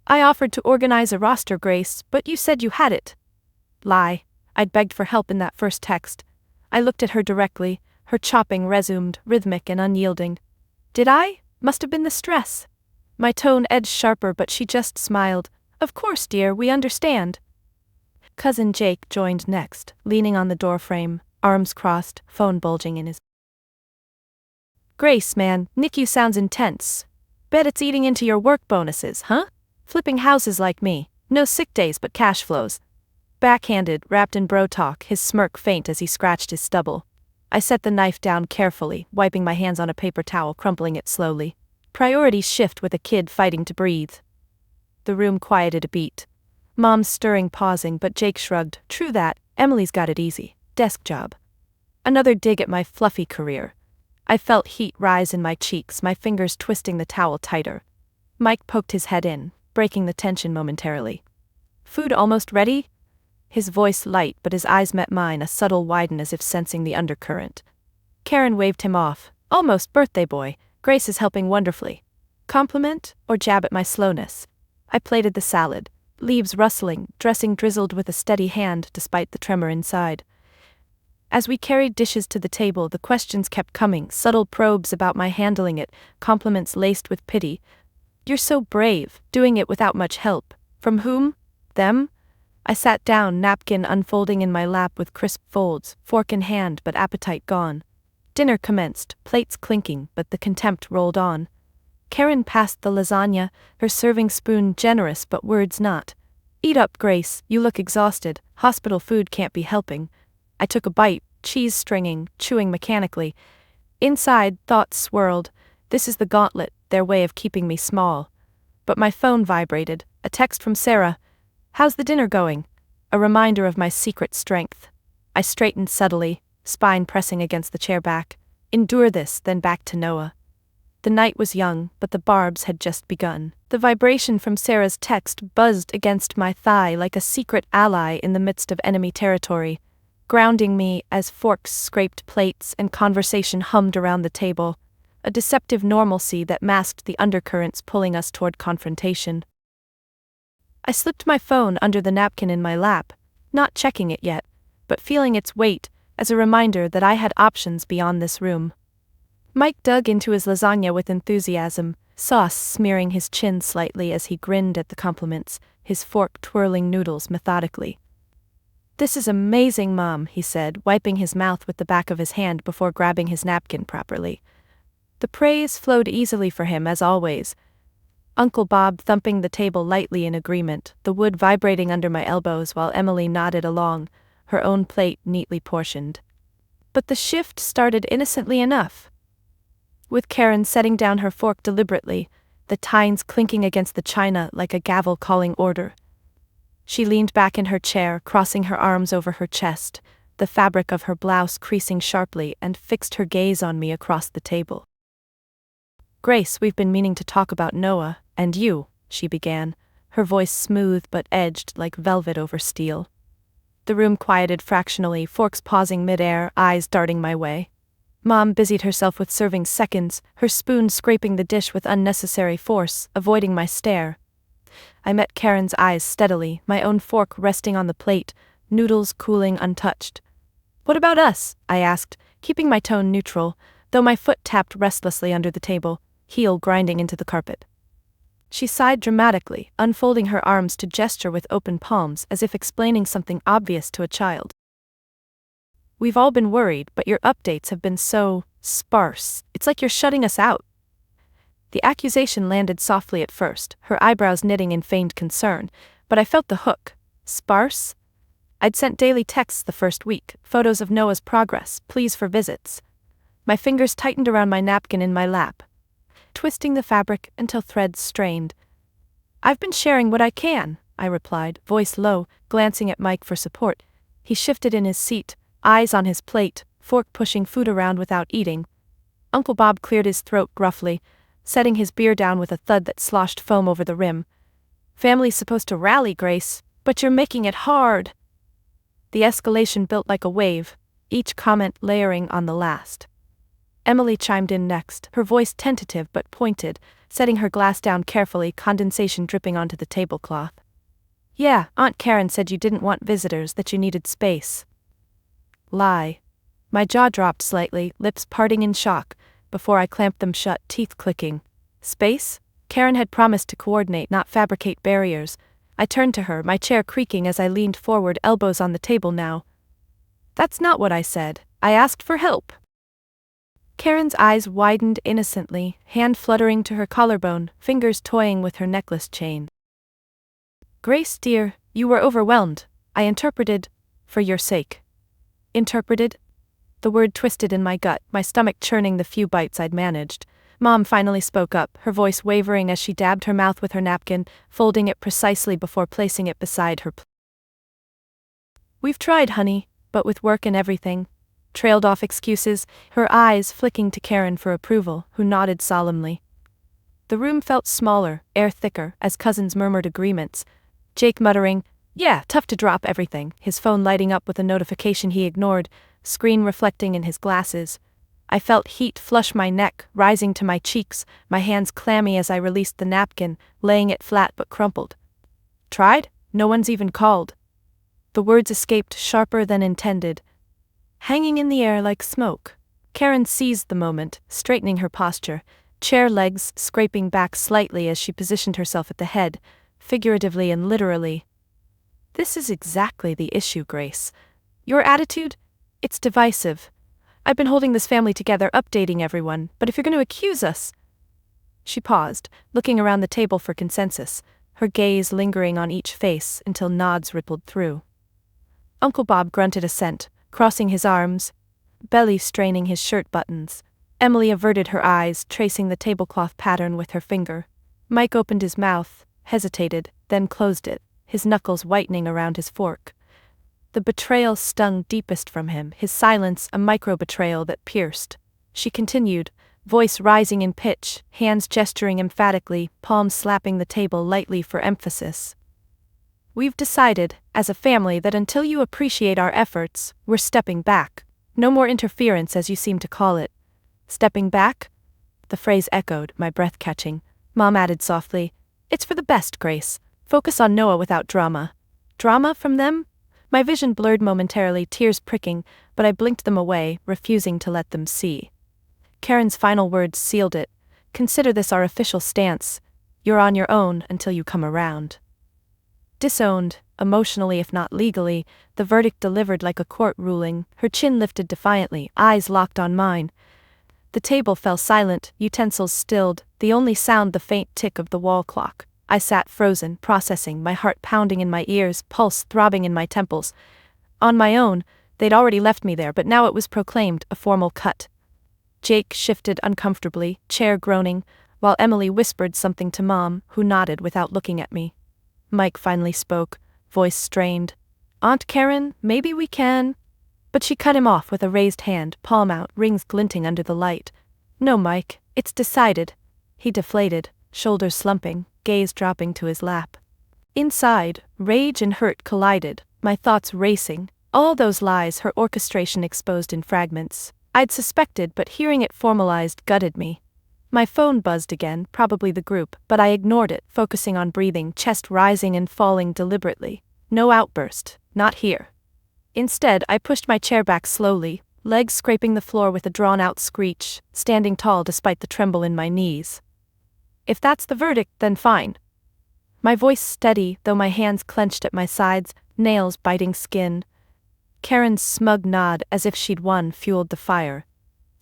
I offered to organize a roster, Grace, but you said you had it. Lie. I'd begged for help in that first text. I looked at her directly, her chopping resumed, rhythmic and unyielding. Did I? Must have been the stress. My tone edged sharper but she just smiled. Of course, dear, we understand. Cousin Jake joined next, leaning on the doorframe, arms crossed, phone bulging in his. Grace, man, Nicu sounds intense. Bet it's eating into your work bonuses, huh? Flipping houses like me, no sick days but cash flows. Backhanded, wrapped in bro talk, his smirk faint as he scratched his stubble. I set the knife down carefully, wiping my hands on a paper towel, crumpling it slowly. Priorities shift with a kid fighting to breathe. The room quieted a beat. Mom's stirring, pausing, but Jake shrugged. True that, Emily's got it easy. Desk job. Another dig at my fluffy career. I felt heat rise in my cheeks, my fingers twisting the towel tighter. Mike poked his head in, breaking the tension momentarily. Food almost ready? His voice light but his eyes met mine, a subtle widen as if sensing the undercurrent. Karen waved him off. Almost birthday boy. Grace is helping wonderfully. Compliment or jab at my slowness? I plated the salad, leaves rustling, dressing drizzled with a steady hand despite the tremor inside. As we carried dishes to the table, the questions kept coming, subtle probes about my handling it, compliments laced with pity. You're so brave, doing it without much help. From whom? Them? I sat down, napkin unfolding in my lap with crisp folds, fork in hand but appetite gone. Dinner commenced, plates clinking, but the contempt rolled on. Karen passed the lasagna, her serving spoon generous but words not. Eat up, Grace, you look exhausted, hospital food can't be helping. I took a bite, cheese stringing, chewing mechanically. Inside, thoughts swirled. This is the gauntlet, their way of keeping me small. But my phone vibrated, a text from Sarah. How's the dinner going? A reminder of my secret strength. I straightened subtly, spine pressing against the chair back. Endure this, then back to Noah. The night was young, but the barbs had just begun. The vibration from Sarah's text buzzed against my thigh like a secret ally in the midst of enemy territory, grounding me as forks scraped plates and conversation hummed around the table, a deceptive normalcy that masked the undercurrents pulling us toward confrontation. I slipped my phone under the napkin in my lap, not checking it yet, but feeling its weight as a reminder that I had options beyond this room. Mike dug into his lasagna with enthusiasm, sauce smearing his chin slightly as he grinned at the compliments, his fork twirling noodles methodically. This is amazing, Mom, he said, wiping his mouth with the back of his hand before grabbing his napkin properly. The praise flowed easily for him as always. Uncle Bob thumping the table lightly in agreement, the wood vibrating under my elbows while Emily nodded along, her own plate neatly portioned. But the shift started innocently enough. With Karen setting down her fork deliberately, the tines clinking against the china like a gavel calling order. She leaned back in her chair, crossing her arms over her chest, the fabric of her blouse creasing sharply, and fixed her gaze on me across the table. Grace, we've been meaning to talk about Noah, and you, she began, her voice smooth but edged like velvet over steel. The room quieted fractionally, forks pausing midair, eyes darting my way. Mom busied herself with serving seconds, her spoon scraping the dish with unnecessary force, avoiding my stare. I met Karen's eyes steadily, my own fork resting on the plate, noodles cooling untouched. What about us? I asked, keeping my tone neutral, though my foot tapped restlessly under the table, heel grinding into the carpet. She sighed dramatically, unfolding her arms to gesture with open palms as if explaining something obvious to a child. We've all been worried, but your updates have been so sparse. It's like you're shutting us out. The accusation landed softly at first, her eyebrows knitting in feigned concern, but I felt the hook. Sparse? I'd sent daily texts the first week, photos of Noah's progress, pleas for visits. My fingers tightened around my napkin in my lap, twisting the fabric until threads strained. I've been sharing what I can, I replied, voice low, glancing at Mike for support. He shifted in his seat, eyes on his plate, fork pushing food around without eating. Uncle Bob cleared his throat gruffly, setting his beer down with a thud that sloshed foam over the rim. Family's supposed to rally, Grace, but you're making it hard. The escalation built like a wave, each comment layering on the last. Emily chimed in next, her voice tentative but pointed, setting her glass down carefully, condensation dripping onto the tablecloth. Yeah, Aunt Karen said you didn't want visitors, that you needed space. Lie. My jaw dropped slightly, lips parting in shock, before I clamped them shut, teeth clicking. Space? Karen had promised to coordinate, not fabricate barriers. I turned to her, my chair creaking as I leaned forward, elbows on the table now. That's not what I said. I asked for help. Karen's eyes widened innocently, hand fluttering to her collarbone, fingers toying with her necklace chain. Grace, dear, you were overwhelmed. I interpreted, for your sake. Interpreted? The word twisted in my gut, my stomach churning the few bites I'd managed. Mom finally spoke up, her voice wavering as she dabbed her mouth with her napkin, folding it precisely before placing it beside her plate. We've tried, honey, but with work and everything. Trailed off excuses, her eyes flicking to Karen for approval, who nodded solemnly. The room felt smaller, air thicker, as cousins murmured agreements. Jake muttering, yeah, tough to drop everything, his phone lighting up with a notification he ignored, screen reflecting in his glasses. I felt heat flush my neck, rising to my cheeks, my hands clammy as I released the napkin, laying it flat but crumpled. Tried? No one's even called. The words escaped sharper than intended. Hanging in the air like smoke. Karen seized the moment, straightening her posture, chair legs scraping back slightly as she positioned herself at the head, figuratively and literally. This is exactly the issue, Grace. Your attitude? It's divisive. I've been holding this family together, updating everyone, but if you're going to accuse us... She paused, looking around the table for consensus, her gaze lingering on each face until nods rippled through. Uncle Bob grunted assent, crossing his arms, belly straining his shirt buttons. Emily averted her eyes, tracing the tablecloth pattern with her finger. Mike opened his mouth, hesitated, then closed it, his knuckles whitening around his fork. The betrayal stung deepest from him, his silence a micro-betrayal that pierced. She continued, voice rising in pitch, hands gesturing emphatically, palms slapping the table lightly for emphasis. We've decided, as a family, that until you appreciate our efforts, we're stepping back. No more interference, as you seem to call it. Stepping back? The phrase echoed, my breath catching. Mom added softly, it's for the best, Grace. Focus on Noah without drama. Drama from them? My vision blurred momentarily, tears pricking, but I blinked them away, refusing to let them see. Karen's final words sealed it. Consider this our official stance. You're on your own until you come around. Disowned, emotionally if not legally, the verdict delivered like a court ruling, her chin lifted defiantly, eyes locked on mine. The table fell silent, utensils stilled, the only sound the faint tick of the wall clock. I sat frozen, processing, my heart pounding in my ears, pulse throbbing in my temples. On my own, they'd already left me there, but now it was proclaimed, a formal cut. Jake shifted uncomfortably, chair groaning, while Emily whispered something to Mom, who nodded without looking at me. Mike finally spoke, voice strained. Aunt Karen, maybe we can... But she cut him off with a raised hand, palm out, rings glinting under the light. No, Mike, it's decided. He deflated, shoulders slumping, gaze dropping to his lap. Inside, rage and hurt collided, my thoughts racing, all those lies, her orchestration exposed in fragments. I'd suspected, but hearing it formalized gutted me. My phone buzzed again, probably the group, but I ignored it, focusing on breathing, chest rising and falling deliberately. No outburst, not here. Instead, I pushed my chair back slowly, legs scraping the floor with a drawn-out screech, standing tall despite the tremble in my knees. If that's the verdict, then fine. My voice steady, though my hands clenched at my sides, nails biting skin. Karen's smug nod, as if she'd won, fueled the fire.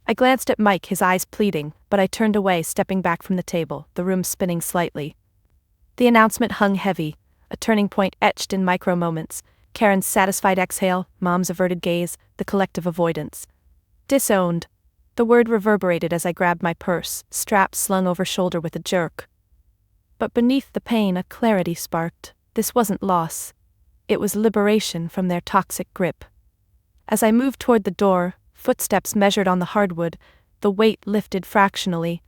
I glanced at Mike, his eyes pleading, but I turned away, stepping back from the table, the room spinning slightly. The announcement hung heavy, a turning point etched in micro-moments. Karen's satisfied exhale, Mom's averted gaze, the collective avoidance. Disowned. The word reverberated as I grabbed my purse, strap slung over shoulder with a jerk. But beneath the pain a clarity sparked. This wasn't loss. It was liberation from their toxic grip. As I moved toward the door, footsteps measured on the hardwood, the weight lifted fractionally.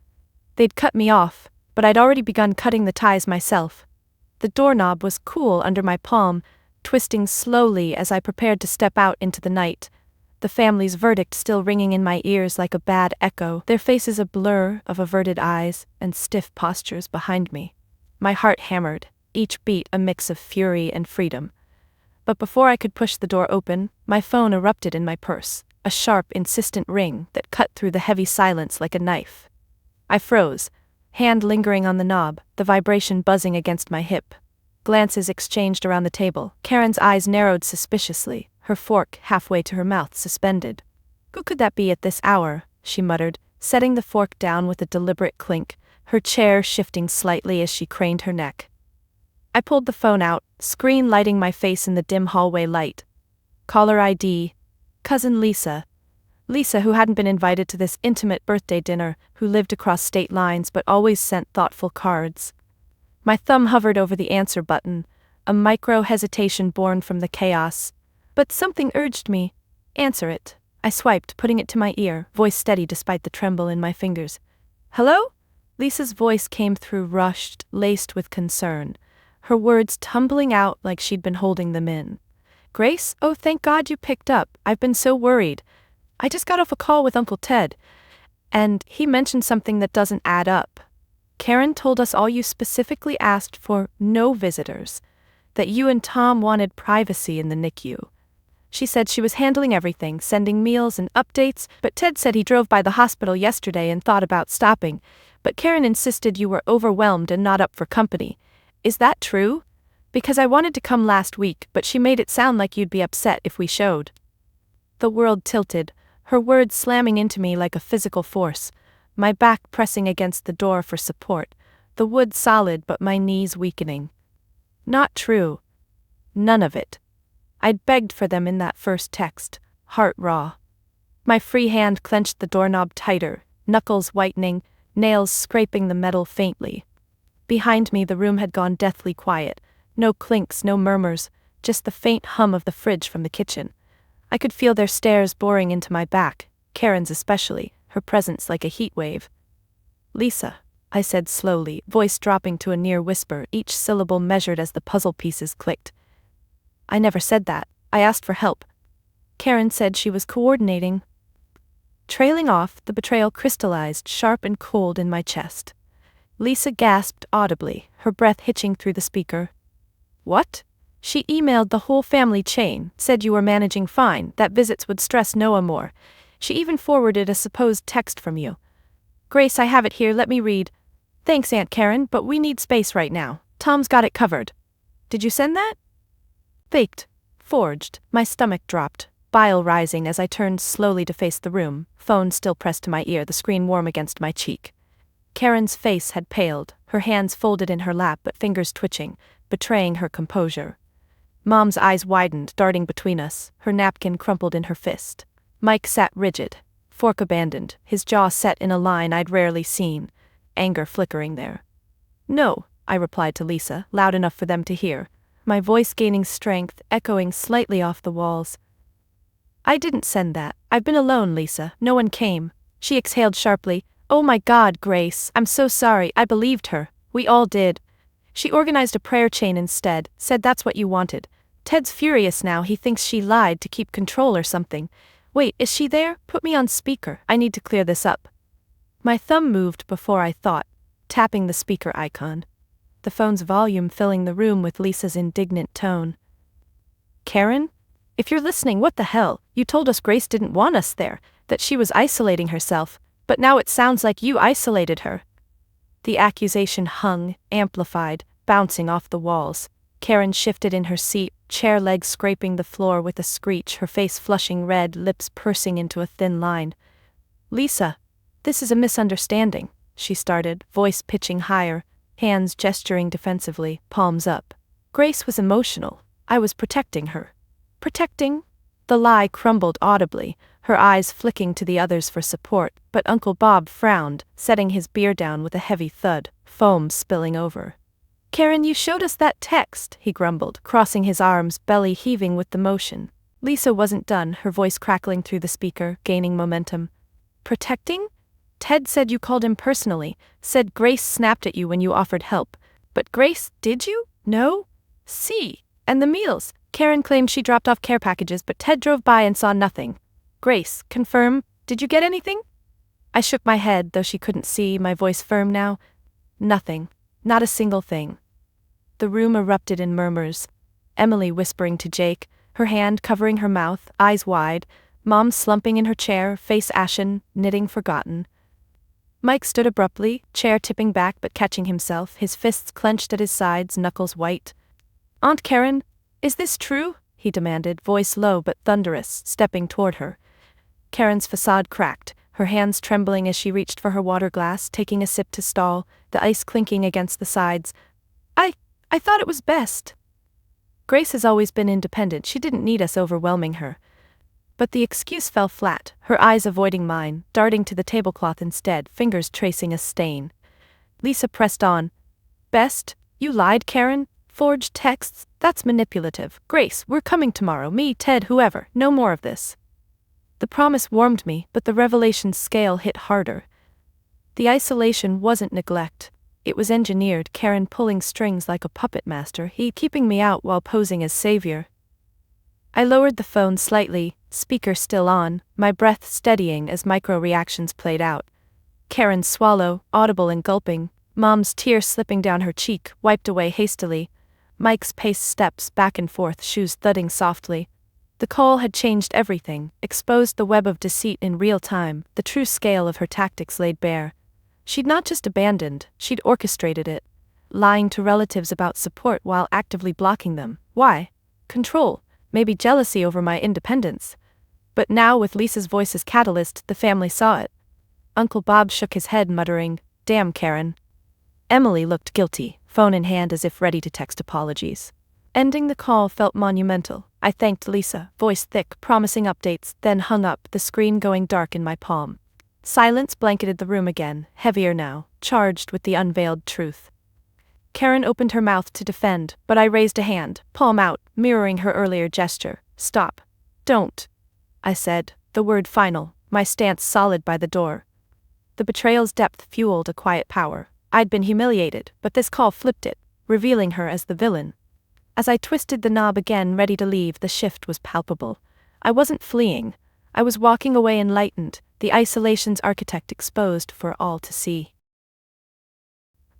They'd cut me off, but I'd already begun cutting the ties myself. The doorknob was cool under my palm, twisting slowly as I prepared to step out into the night. the family's verdict still ringing in my ears like a bad echo, their faces a blur of averted eyes and stiff postures behind me. My heart hammered, each beat a mix of fury and freedom. But before I could push the door open, my phone erupted in my purse, a sharp, insistent ring that cut through the heavy silence like a knife. I froze, hand lingering on the knob, the vibration buzzing against my hip. Glances exchanged around the table. Karen's eyes narrowed suspiciously, her fork halfway to her mouth suspended. "Who could that be at this hour?" she muttered, setting the fork down with a deliberate clink, her chair shifting slightly as she craned her neck. I pulled the phone out, screen lighting my face in the dim hallway light. Caller ID. Cousin Lisa. Lisa, who hadn't been invited to this intimate birthday dinner, who lived across state lines but always sent thoughtful cards. My thumb hovered over the answer button, a micro-hesitation born from the chaos. But something urged me. "Answer it." I swiped, putting it to my ear, voice steady despite the tremble in my fingers. "Hello?" Lisa's voice came through rushed, laced with concern, her words tumbling out like she'd been holding them in. "Grace? Oh, thank God you picked up. I've been so worried. I just got off a call with Uncle Ted, and he mentioned something that doesn't add up. Karen told us all you specifically asked for no visitors, that you and Tom wanted privacy in the Nicu. She said she was handling everything, sending meals and updates, but Ted said he drove by the hospital yesterday and thought about stopping, but Karen insisted you were overwhelmed and not up for company. Is that true? Because I wanted to come last week, but she made it sound like you'd be upset if we showed." The world tilted, her words slamming into me like a physical force, my back pressing against the door for support, the wood solid but my knees weakening. Not true. None of it. I'd begged for them in that first text, heart raw. My free hand clenched the doorknob tighter, knuckles whitening, nails scraping the metal faintly. Behind me the room had gone deathly quiet, no clinks, no murmurs, just the faint hum of the fridge from the kitchen. I could feel their stares boring into my back, Karen's especially, her presence like a heat wave. "Lisa," I said slowly, voice dropping to a near whisper, each syllable measured as the puzzle pieces clicked. "I never said that. I asked for help. Karen said she was coordinating." Trailing off, the betrayal crystallized sharp and cold in my chest. Lisa gasped audibly, her breath hitching through the speaker. "What?" "She emailed the whole family chain, said you were managing fine, that visits would stress Noah more. She even forwarded a supposed text from you. Grace, I have it here, let me read. Thanks, Aunt Karen, but we need space right now. Tom's got it covered. Did you send that?" Faked. Forged. My stomach dropped, bile rising as I turned slowly to face the room, phone still pressed to my ear, the screen warm against my cheek. Karen's face had paled, her hands folded in her lap but fingers twitching, betraying her composure. Mom's eyes widened, darting between us, her napkin crumpled in her fist. Mike sat rigid, fork abandoned, his jaw set in a line I'd rarely seen, anger flickering there. "No," I replied to Lisa, loud enough for them to hear, my voice gaining strength, echoing slightly off the walls. "I didn't send that. I've been alone, Lisa. No one came." She exhaled sharply. "Oh my God, Grace, I'm so sorry. I believed her. We all did. She organized a prayer chain instead, said that's what you wanted. Ted's furious now, he thinks she lied to keep control or something. Wait, is she there? Put me on speaker. I need to clear this up." My thumb moved before I thought, tapping the speaker icon. The phone's volume filling the room with Lisa's indignant tone. "Karen? If you're listening, what the hell? You told us Grace didn't want us there, that she was isolating herself, but now it sounds like you isolated her." The accusation hung, amplified, bouncing off the walls. Karen shifted in her seat, chair legs scraping the floor with a screech, her face flushing red, lips pursing into a thin line. "Lisa, this is a misunderstanding," she started, voice pitching higher, hands gesturing defensively, palms up. "Grace was emotional. I was protecting her." "Protecting?" The lie crumbled audibly, her eyes flicking to the others for support, but Uncle Bob frowned, setting his beer down with a heavy thud, foam spilling over. "Karen, you showed us that text," he grumbled, crossing his arms, belly heaving with the motion. Lisa wasn't done, her voice crackling through the speaker, gaining momentum. "Protecting? Ted said you called him personally, said Grace snapped at you when you offered help. But Grace, did you? No? See. And the meals. Karen claimed she dropped off care packages, but Ted drove by and saw nothing." Grace, confirm, did you get anything? I shook my head, though she couldn't see, my voice firm now. Nothing. Not a single thing. The room erupted in murmurs. Emily whispering to Jake, her hand covering her mouth, eyes wide, Mom slumping in her chair, face ashen, knitting forgotten. Mike stood abruptly, chair tipping back but catching himself, his fists clenched at his sides, knuckles white. Aunt Karen, is this true? He demanded, voice low but thunderous, stepping toward her. Karen's facade cracked, her hands trembling as she reached for her water glass, taking a sip to stall, the ice clinking against the sides. I thought it was best. Grace has always been independent, she didn't need us overwhelming her. But the excuse fell flat, her eyes avoiding mine, darting to the tablecloth instead, fingers tracing a stain. Lisa pressed on. Best? You lied, Karen? Forged texts? That's manipulative. Grace, we're coming tomorrow, me, Ted, whoever, no more of this. The promise warmed me, but the revelation's scale hit harder. The isolation wasn't neglect. It was engineered, Karen pulling strings like a puppet master, he keeping me out while posing as savior. I lowered the phone slightly, speaker still on, my breath steadying as micro-reactions played out. Karen's swallow, audible and gulping, Mom's tear slipping down her cheek, wiped away hastily. Mike's paced steps back and forth, shoes thudding softly. The call had changed everything, exposed the web of deceit in real time, the true scale of her tactics laid bare. She'd not just abandoned, she'd orchestrated it. Lying to relatives about support while actively blocking them. Why? Control. Maybe jealousy over my independence. But now, with Lisa's voice as catalyst, the family saw it. Uncle Bob shook his head, muttering, "Damn, Karen." Emily looked guilty, phone in hand as if ready to text apologies. Ending the call felt monumental. I thanked Lisa, voice thick, promising updates, then hung up, the screen going dark in my palm. Silence blanketed the room again, heavier now, charged with the unveiled truth. Karen opened her mouth to defend, but I raised a hand, palm out, mirroring her earlier gesture. Stop. Don't. I said, the word final, my stance solid by the door. The betrayal's depth fueled a quiet power. I'd been humiliated, but this call flipped it, revealing her as the villain. As I twisted the knob again, ready to leave, the shift was palpable. I wasn't fleeing. I was walking away enlightened, the isolation's architect exposed for all to see.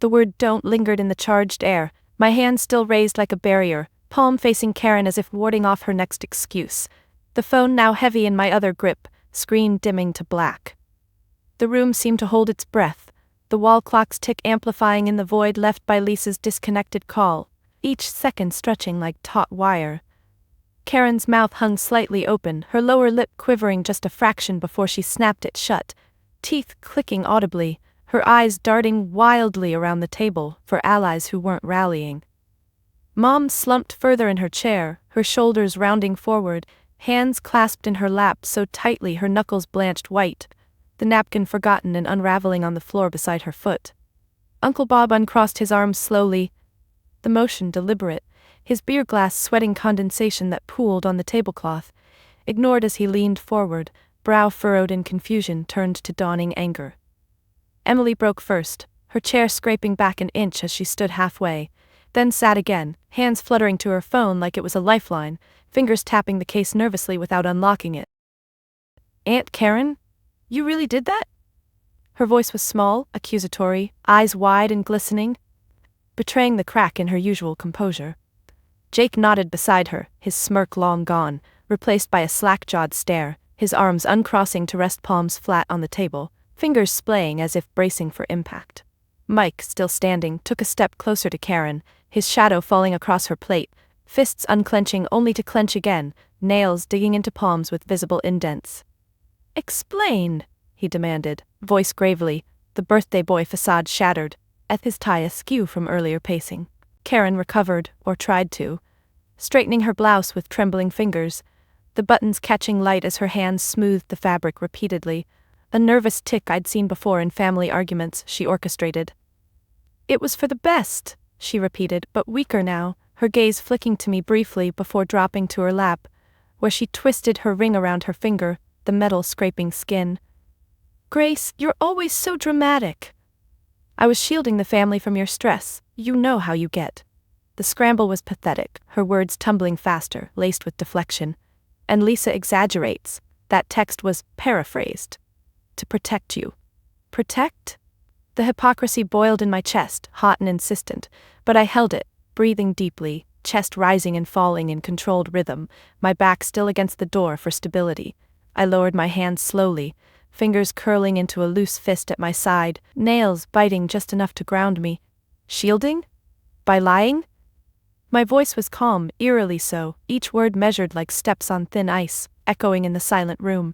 The word don't lingered in the charged air, my hand still raised like a barrier, palm facing Karen as if warding off her next excuse. The phone now heavy in my other grip, screen dimming to black. The room seemed to hold its breath, the wall clock's tick amplifying in the void left by Lisa's disconnected call, each second stretching like taut wire. Karen's mouth hung slightly open, her lower lip quivering just a fraction before she snapped it shut, teeth clicking audibly, her eyes darting wildly around the table for allies who weren't rallying. Mom slumped further in her chair, her shoulders rounding forward, hands clasped in her lap so tightly her knuckles blanched white, the napkin forgotten and unraveling on the floor beside her foot. Uncle Bob uncrossed his arms slowly, the motion deliberate, his beer glass sweating condensation that pooled on the tablecloth, ignored as he leaned forward, brow furrowed in confusion turned to dawning anger. Emily broke first, her chair scraping back an inch as she stood halfway, then sat again, hands fluttering to her phone like it was a lifeline, fingers tapping the case nervously without unlocking it. Aunt Karen? You really did that? Her voice was small, accusatory, eyes wide and glistening, betraying the crack in her usual composure. Jake nodded beside her, his smirk long gone, replaced by a slack-jawed stare, his arms uncrossing to rest palms flat on the table, fingers splaying as if bracing for impact. Mike, still standing, took a step closer to Karen, his shadow falling across her plate, fists unclenching only to clench again, nails digging into palms with visible indents. "Explain," he demanded, voice gravely, the birthday boy facade shattered, at his tie askew from earlier pacing. Karen recovered, or tried to, straightening her blouse with trembling fingers, the buttons catching light as her hands smoothed the fabric repeatedly, a nervous tick I'd seen before in family arguments she orchestrated. "It was for the best," she repeated, but weaker now, her gaze flicking to me briefly before dropping to her lap, where she twisted her ring around her finger, the metal scraping skin. "Grace, you're always so dramatic." "I was shielding the family from your stress, you know how you get." The scramble was pathetic, her words tumbling faster, laced with deflection. "And Lisa exaggerates. That text was paraphrased. To protect you. Protect? The hypocrisy boiled in my chest, hot and insistent, but I held it, breathing deeply, chest rising and falling in controlled rhythm, my back still against the door for stability. I lowered my hand slowly, fingers curling into a loose fist at my side, nails biting just enough to ground me. Shielding? By lying? My voice was calm, eerily so, each word measured like steps on thin ice, echoing in the silent room.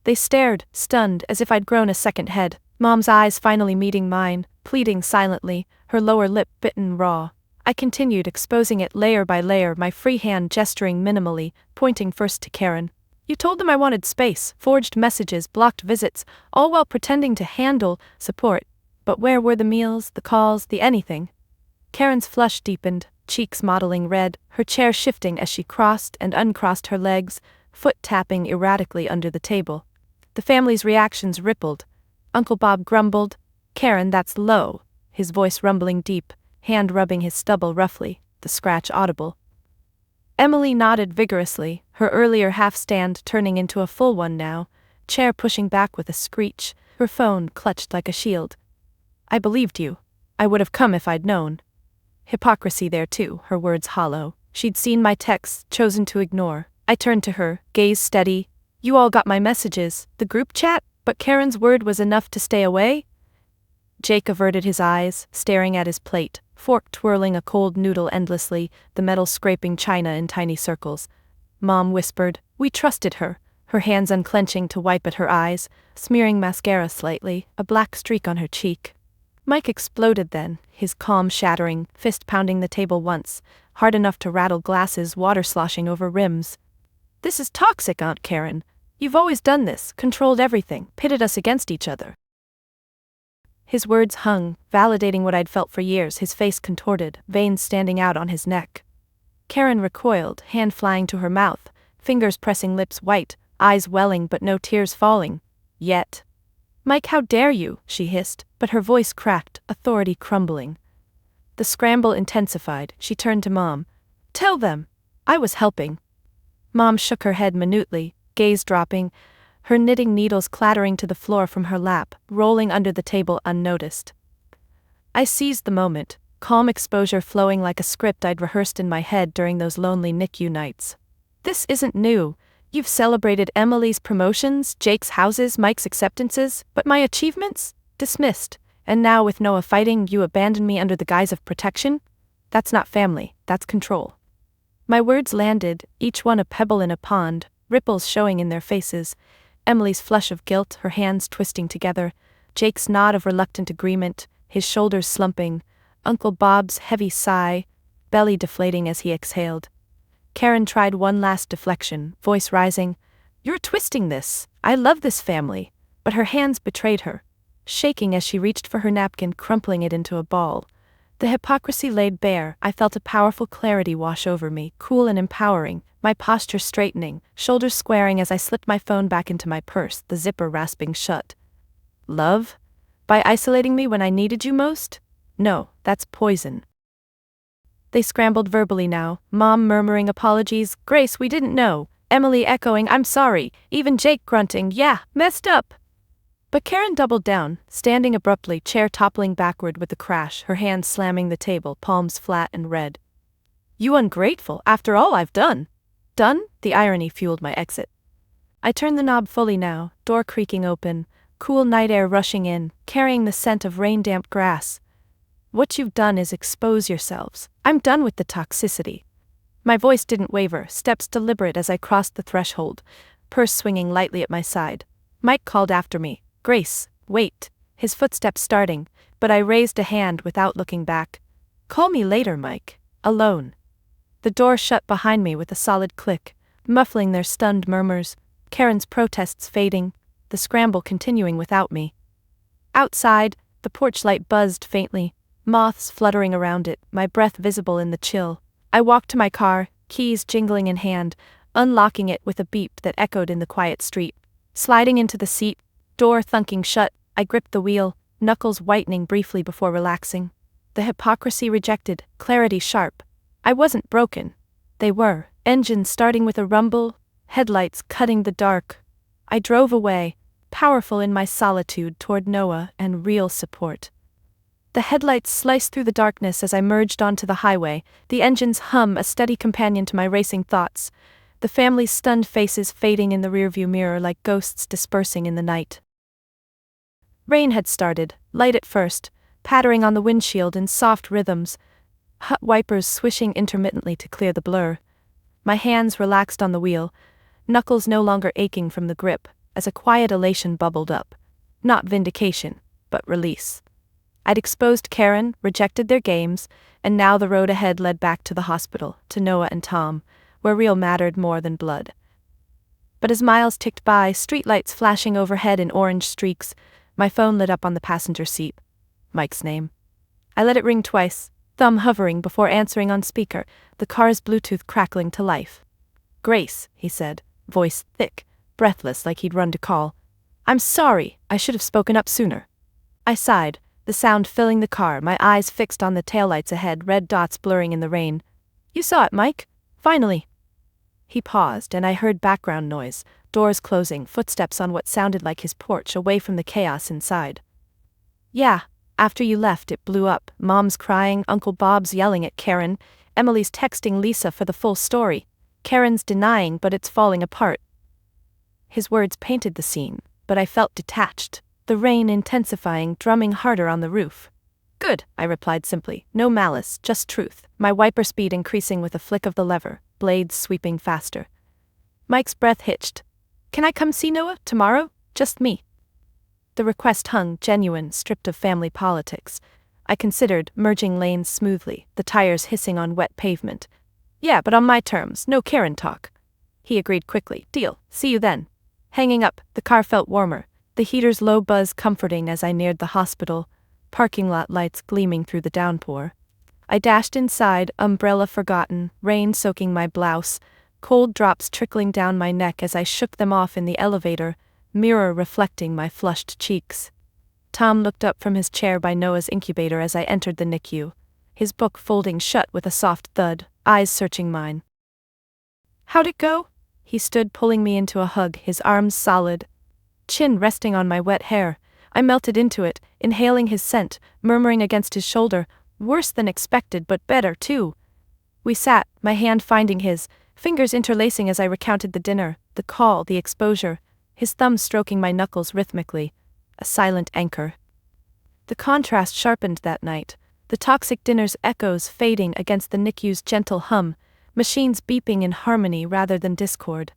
They stared, stunned, as if I'd grown a second head, Mom's eyes finally meeting mine, pleading silently, her lower lip bitten raw. I continued exposing it layer by layer, my free hand gesturing minimally, pointing first to Karen. You told them I wanted space, forged messages, blocked visits, all while pretending to handle support. But where were the meals, the calls, the anything? Karen's flush deepened, cheeks mottling red, her chair shifting as she crossed and uncrossed her legs, foot tapping erratically under the table. The family's reactions rippled. Uncle Bob grumbled, "Karen, that's low," his voice rumbling deep, hand rubbing his stubble roughly, the scratch audible. Emily nodded vigorously, her earlier half-stand turning into a full one now, chair pushing back with a screech, her phone clutched like a shield. I believed you. I would have come if I'd known. Hypocrisy there too, her words hollow. She'd seen my texts, chosen to ignore. I turned to her, gaze steady. You all got my messages, the group chat, but Karen's word was enough to stay away? Jake averted his eyes, staring at his plate, fork twirling a cold noodle endlessly, the metal scraping china in tiny circles. Mom whispered, "We trusted her," her hands unclenching to wipe at her eyes, smearing mascara slightly, a black streak on her cheek. Mike exploded then, his calm shattering, fist pounding the table once, hard enough to rattle glasses, water sloshing over rims. "This is toxic, Aunt Karen. You've always done this, controlled everything, pitted us against each other." His words hung, validating what I'd felt for years, his face contorted, veins standing out on his neck. Karen recoiled, hand flying to her mouth, fingers pressing lips white, eyes welling but no tears falling. Yet. "Mike, how dare you," she hissed, but her voice cracked, authority crumbling. The scramble intensified, she turned to Mom. "Tell them. I was helping." Mom shook her head minutely, gaze dropping, her knitting needles clattering to the floor from her lap, rolling under the table unnoticed. I seized the moment, calm exposure flowing like a script I'd rehearsed in my head during those lonely Nicu nights. "This isn't new. You've celebrated Emily's promotions, Jake's houses, Mike's acceptances, but my achievements? Dismissed. And now with Noah fighting, you abandon me under the guise of protection? That's not family, that's control." My words landed, each one a pebble in a pond, ripples showing in their faces. Emily's flush of guilt, her hands twisting together, Jake's nod of reluctant agreement, his shoulders slumping, Uncle Bob's heavy sigh, belly deflating as he exhaled. Karen tried one last deflection, voice rising. "You're twisting this. I love this family." But her hands betrayed her, shaking as she reached for her napkin, crumpling it into a ball. The hypocrisy laid bare. I felt a powerful clarity wash over me, cool and empowering, my posture straightening, shoulders squaring as I slipped my phone back into my purse, the zipper rasping shut. Love? By isolating me when I needed you most? No, that's poison. They scrambled verbally now, Mom murmuring apologies, "Grace, we didn't know," Emily echoing, "I'm sorry," even Jake grunting, "Yeah, messed up." But Karen doubled down, standing abruptly, chair toppling backward with a crash, her hands slamming the table, palms flat and red. "You ungrateful, after all I've done." Done? The irony fueled my exit. I turned the knob fully now, door creaking open, cool night air rushing in, carrying the scent of rain-damp grass. "What you've done is expose yourselves. I'm done with the toxicity." My voice didn't waver, steps deliberate as I crossed the threshold, purse swinging lightly at my side. Mike called after me, "Grace, wait," his footsteps starting, but I raised a hand without looking back. "Call me later, Mike. Alone." The door shut behind me with a solid click, muffling their stunned murmurs, Karen's protests fading, the scramble continuing without me. Outside, the porch light buzzed faintly, moths fluttering around it, my breath visible in the chill. I walked to my car, keys jingling in hand, unlocking it with a beep that echoed in the quiet street. Sliding into the seat, door thunking shut, I gripped the wheel, knuckles whitening briefly before relaxing. The hypocrisy rejected, clarity sharp. I wasn't broken. They were. Engine starting with a rumble, headlights cutting the dark, I drove away, powerful in my solitude toward Noah and real support. The headlights sliced through the darkness as I merged onto the highway, the engine's hum a steady companion to my racing thoughts, the family's stunned faces fading in the rearview mirror like ghosts dispersing in the night. Rain had started, light at first, pattering on the windshield in soft rhythms, hot wipers swishing intermittently to clear the blur. My hands relaxed on the wheel, knuckles no longer aching from the grip, as a quiet elation bubbled up. Not vindication, but release. I'd exposed Karen, rejected their games, and now the road ahead led back to the hospital, to Noah and Tom, where real mattered more than blood. But as miles ticked by, streetlights flashing overhead in orange streaks, my phone lit up on the passenger seat. Mike's name. I let it ring twice, thumb hovering before answering on speaker, the car's Bluetooth crackling to life. "Grace," he said, voice thick, breathless like he'd run to call. "I'm sorry, I should have spoken up sooner." I sighed, the sound filling the car, my eyes fixed on the taillights ahead, red dots blurring in the rain. "You saw it, Mike? Finally." He paused, and I heard background noise, doors closing, footsteps on what sounded like his porch, away from the chaos inside. "Yeah, after you left it blew up, Mom's crying, Uncle Bob's yelling at Karen, Emily's texting Lisa for the full story. Karen's denying, but it's falling apart." His words painted the scene, but I felt detached, the rain intensifying, drumming harder on the roof. "Good," I replied simply, no malice, just truth, my wiper speed increasing with a flick of the lever, blades sweeping faster. Mike's breath hitched. "Can I come see Noah tomorrow? Just me?" The request hung genuine, stripped of family politics. I considered, merging lanes smoothly, the tires hissing on wet pavement. "Yeah, but on my terms, no Karen talk." He agreed quickly. "Deal, see you then." Hanging up, the car felt warmer, the heater's low buzz comforting as I neared the hospital, parking lot lights gleaming through the downpour. I dashed inside, umbrella forgotten, rain soaking my blouse, cold drops trickling down my neck as I shook them off in the elevator, mirror reflecting my flushed cheeks. Tom looked up from his chair by Noah's incubator as I entered the Nicu, his book folding shut with a soft thud, eyes searching mine. "How'd it go?" He stood pulling me into a hug, his arms solid, chin resting on my wet hair. I melted into it, inhaling his scent, murmuring against his shoulder, "Worse than expected, but better, too." We sat, my hand finding his, fingers interlacing as I recounted the dinner, the call, the exposure, his thumb stroking my knuckles rhythmically, a silent anchor. The contrast sharpened that night, the toxic dinner's echoes fading against the NICU's gentle hum, machines beeping in harmony rather than discord.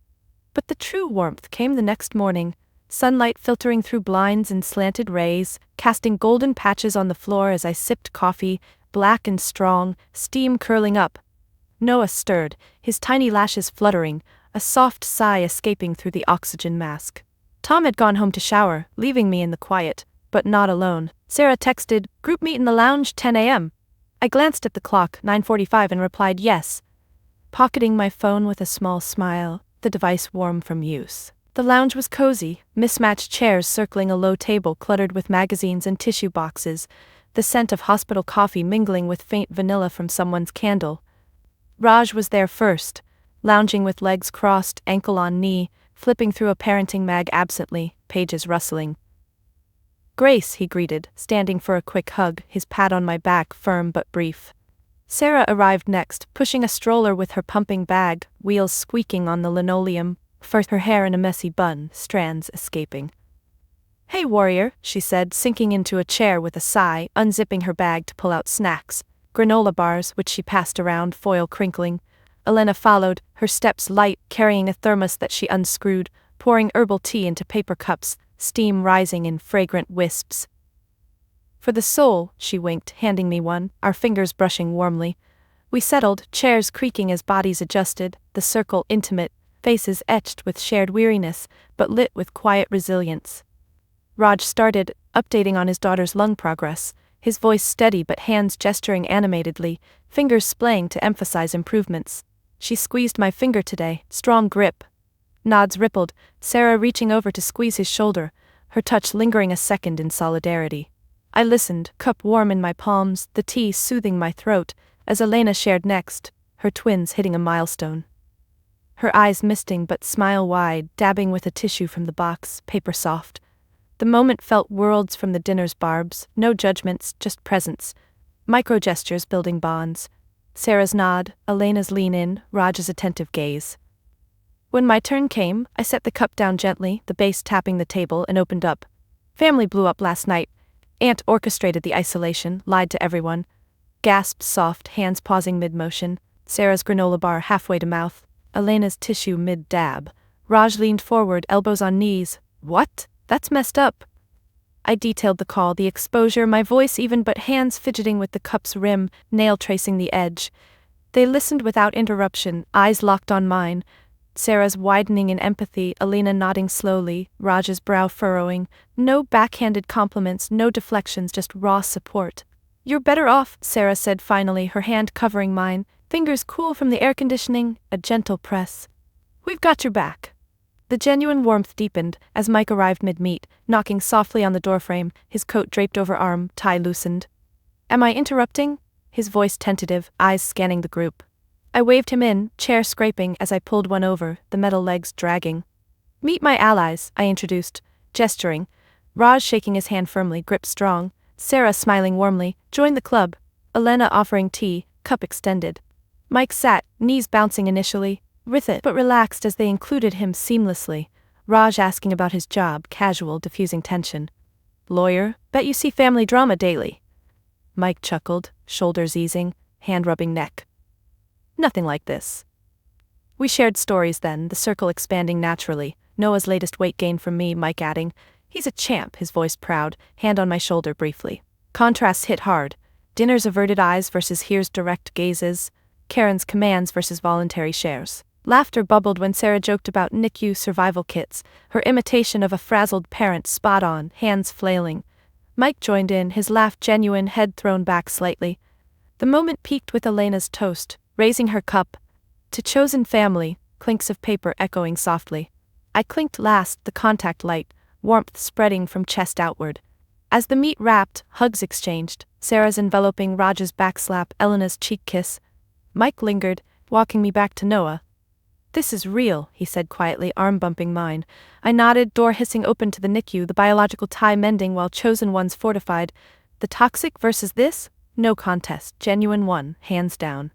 But the true warmth came the next morning, sunlight filtering through blinds and slanted rays, casting golden patches on the floor as I sipped coffee, black and strong, steam curling up. Noah stirred, his tiny lashes fluttering, a soft sigh escaping through the oxygen mask. Tom had gone home to shower, leaving me in the quiet, but not alone. Sarah texted, "Group meet in the lounge, 10 a.m. I glanced at the clock, 9:45, and replied yes, pocketing my phone with a small smile, the device warm from use. The lounge was cozy, mismatched chairs circling a low table cluttered with magazines and tissue boxes, the scent of hospital coffee mingling with faint vanilla from someone's candle. Raj was there first, lounging with legs crossed, ankle on knee, flipping through a parenting mag absently, pages rustling. "Grace," he greeted, standing for a quick hug, his pat on my back firm but brief. Sarah arrived next, pushing a stroller with her pumping bag, wheels squeaking on the linoleum, first her hair in a messy bun, strands escaping. "Hey, warrior," she said, sinking into a chair with a sigh, unzipping her bag to pull out snacks, granola bars, which she passed around, foil crinkling. Elena followed, her steps light, carrying a thermos that she unscrewed, pouring herbal tea into paper cups, steam rising in fragrant wisps. "For the soul," she winked, handing me one, our fingers brushing warmly. We settled, chairs creaking as bodies adjusted, the circle intimate, faces etched with shared weariness, but lit with quiet resilience. Raj started, updating on his daughter's lung progress, his voice steady but hands gesturing animatedly, fingers splaying to emphasize improvements. "She squeezed my finger today, strong grip." Nods rippled, Sarah reaching over to squeeze his shoulder, her touch lingering a second in solidarity. I listened, cup warm in my palms, the tea soothing my throat, as Elena shared next, her twins hitting a milestone. her eyes misting but smile wide, dabbing with a tissue from the box, paper soft. The moment felt worlds from the dinner's barbs, no judgments, just presence. Micro-gestures building bonds. Sarah's nod, Elena's lean in, Raj's attentive gaze. When my turn came, I set the cup down gently, the base tapping the table, and opened up. Family blew up last night. Aunt orchestrated the isolation, lied to everyone. Gasped soft, hands pausing mid-motion. Sarah's granola bar halfway to mouth. Elena's tissue mid-dab. Raj leaned forward, elbows on knees. What? That's messed up. I detailed the call, the exposure, my voice even but hands fidgeting with the cup's rim, nail tracing the edge. They listened without interruption, eyes locked on mine. Sarah's widening in empathy, Elena nodding slowly, Raj's brow furrowing. No backhanded compliments, no deflections, just raw support. You're better off, Sarah said finally, her hand covering mine, fingers cool from the air conditioning, a gentle press. We've got your back. The genuine warmth deepened as Mike arrived mid-meet, knocking softly on the doorframe, his coat draped over arm, tie loosened. Am I interrupting? His voice tentative, eyes scanning the group. I waved him in, chair scraping as I pulled one over, the metal legs dragging. Meet my allies, I introduced, gesturing. Raj shaking his hand firmly, grip strong. Sarah smiling warmly, join the club. Elena offering tea, cup extended. Mike sat, knees bouncing initially, with it but relaxed as they included him seamlessly. Raj asking about his job, casual, diffusing tension. Lawyer, bet you see family drama daily. Mike chuckled, shoulders easing, hand rubbing neck. Nothing like this. We shared stories then, the circle expanding naturally. Noah's latest weight gain from me, Mike adding, he's a champ, his voice proud, hand on my shoulder briefly. Contrasts hit hard. Dinner's averted eyes versus here's direct gazes. Karen's commands versus voluntary shares. Laughter bubbled when Sarah joked about Nicu survival kits, her imitation of a frazzled parent spot on, hands flailing. Mike joined in, his laugh genuine, head thrown back slightly. The moment peaked with Elena's toast, raising her cup. To chosen family, clinks of paper echoing softly. I clinked last, the contact light, warmth spreading from chest outward. As the meat wrapped, hugs exchanged, Sarah's enveloping Raj's backslap, Elena's cheek kiss. Mike lingered, walking me back to Noah. This is real, he said quietly, arm bumping mine. I nodded, door hissing open to the Nicu, the biological tie mending while chosen ones fortified. The toxic versus this? No contest, genuine one, hands down.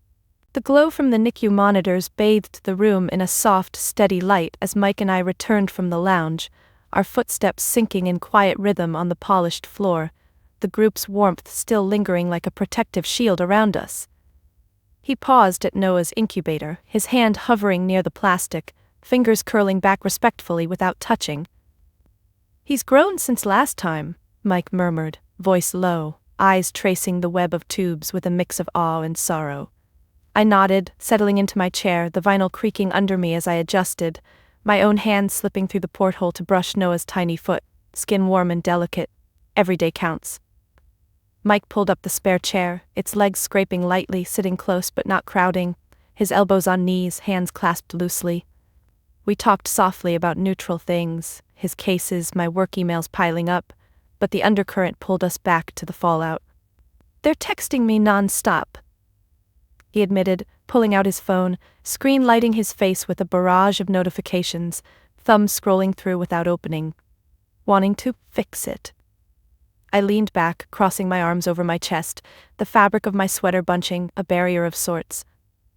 The glow from the Nicu monitors bathed the room in a soft, steady light as Mike and I returned from the lounge, our footsteps sinking in quiet rhythm on the polished floor, the group's warmth still lingering like a protective shield around us. He paused at Noah's incubator, his hand hovering near the plastic, fingers curling back respectfully without touching. He's grown since last time, Mike murmured, voice low, eyes tracing the web of tubes with a mix of awe and sorrow. I nodded, settling into my chair, the vinyl creaking under me as I adjusted, my own hand slipping through the porthole to brush Noah's tiny foot, skin warm and delicate. Every day counts. Mike pulled up the spare chair, its legs scraping lightly, sitting close but not crowding, his elbows on knees, hands clasped loosely. We talked softly about neutral things, his cases, my work emails piling up, but the undercurrent pulled us back to the fallout. They're texting me non-stop, he admitted, pulling out his phone, screen lighting his face with a barrage of notifications, thumb scrolling through without opening. Wanting to fix it. I leaned back, crossing my arms over my chest, the fabric of my sweater bunching, a barrier of sorts.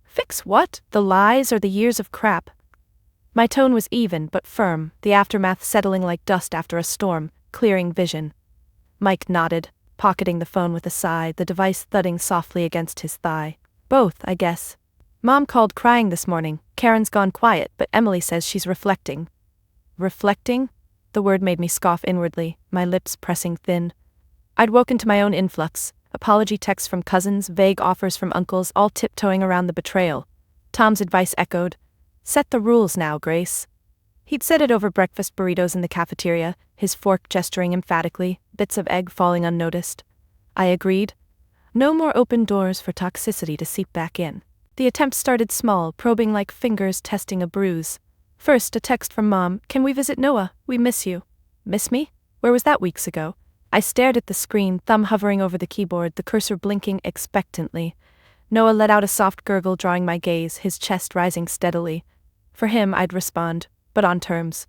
Fix what? The lies or the years of crap? My tone was even but firm, the aftermath settling like dust after a storm, clearing vision. Mike nodded, pocketing the phone with a sigh, the device thudding softly against his thigh. Both, I guess. Mom called crying this morning. Karen's gone quiet, but Emily says she's reflecting. Reflecting? The word made me scoff inwardly, my lips pressing thin. I'd woken to my own influx, apology texts from cousins, vague offers from uncles, all tiptoeing around the betrayal. Tom's advice echoed. Set the rules now, Grace. He'd said it over breakfast burritos in the cafeteria, his fork gesturing emphatically, bits of egg falling unnoticed. I agreed. No more open doors for toxicity to seep back in. The attempt started small, probing like fingers testing a bruise. First, a text from Mom, can we visit Noah? We miss you. Miss me? Where was that weeks ago? I stared at the screen, thumb hovering over the keyboard, the cursor blinking expectantly. Noah let out a soft gurgle, drawing my gaze, his chest rising steadily. For him, I'd respond, but on terms.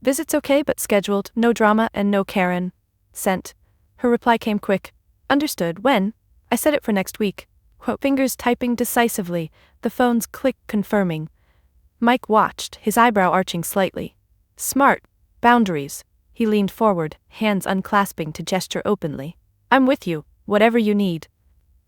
Visits okay but scheduled, no drama and no Karen. Sent. Her reply came quick. Understood. When? I set it for next week. Fingers typing decisively, the phone's click confirming. Mike watched, his eyebrow arching slightly. Smart. Boundaries. He leaned forward, hands unclasping to gesture openly. I'm with you, whatever you need.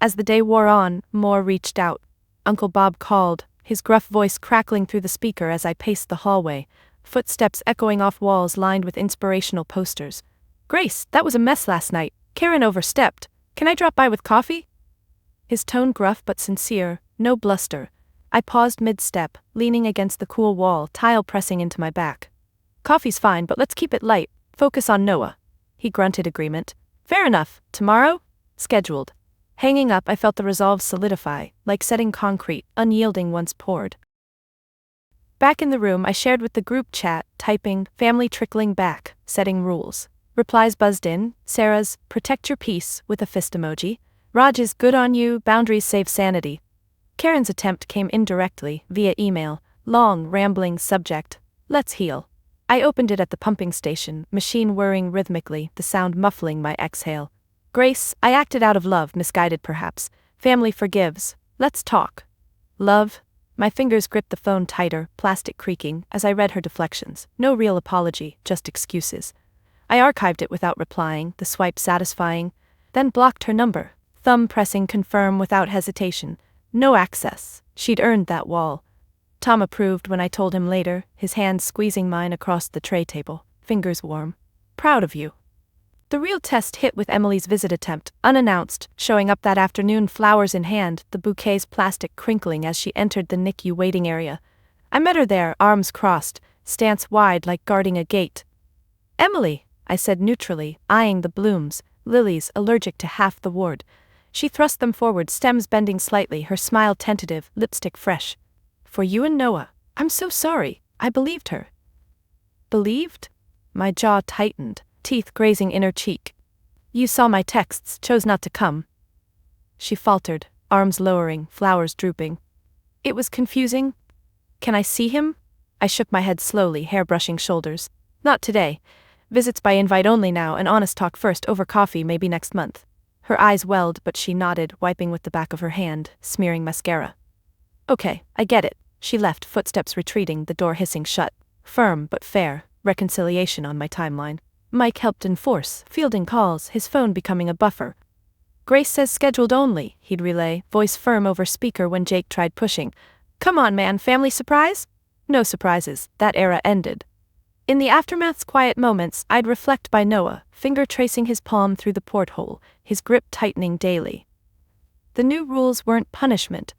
As the day wore on, more reached out. Uncle Bob called, his gruff voice crackling through the speaker as I paced the hallway, footsteps echoing off walls lined with inspirational posters. Grace, that was a mess last night. Karen overstepped. Can I drop by with coffee? His tone gruff but sincere, no bluster. I paused mid-step, leaning against the cool wall, tile pressing into my back. Coffee's fine, but let's keep it light. Focus on Noah. He grunted agreement. Fair enough. Tomorrow? Scheduled. Hanging up, I felt the resolve solidify, like setting concrete, unyielding once poured. Back in the room, I shared with the group chat, typing, family trickling back, setting rules. Replies buzzed in, Sarah's, protect your peace, with a fist emoji. Raj's, good on you, boundaries save sanity. Karen's attempt came indirectly, via email, long, rambling subject, let's heal. I opened it at the pumping station, machine whirring rhythmically, the sound muffling my exhale. Grace, I acted out of love, misguided perhaps. Family forgives. Let's talk. Love? My fingers gripped the phone tighter, plastic creaking, as I read her deflections. No real apology, just excuses. I archived it without replying, the swipe satisfying, then blocked her number, thumb pressing confirm without hesitation. No access. She'd earned that wall. Tom approved when I told him later, his hands squeezing mine across the tray table, fingers warm. Proud of you. The real test hit with Emily's visit attempt, unannounced, showing up that afternoon, flowers in hand, the bouquet's plastic crinkling as she entered the Nicu waiting area. I met her there, arms crossed, stance wide like guarding a gate. Emily, I said neutrally, eyeing the blooms, lilies allergic to half the ward. She thrust them forward, stems bending slightly, her smile tentative, lipstick fresh. For you and Noah. I'm so sorry. I believed her. Believed? My jaw tightened, teeth grazing inner cheek. You saw my texts, chose not to come. She faltered, arms lowering, flowers drooping. It was confusing. Can I see him? I shook my head slowly, hair brushing shoulders. Not today. Visits by invite only now, and honest talk first, over coffee maybe next month. Her eyes welled, but she nodded, wiping with the back of her hand, smearing mascara. Okay, I get it. She left, footsteps retreating, the door hissing shut. Firm but fair, reconciliation on my timeline. Mike helped enforce, fielding calls, his phone becoming a buffer. Grace says scheduled only, he'd relay, voice firm over speaker when Jake tried pushing. Come on man, family surprise? No surprises, that era ended. In the aftermath's quiet moments, I'd reflect by Noah, finger tracing his palm through the porthole, his grip tightening daily. The new rules weren't punishment.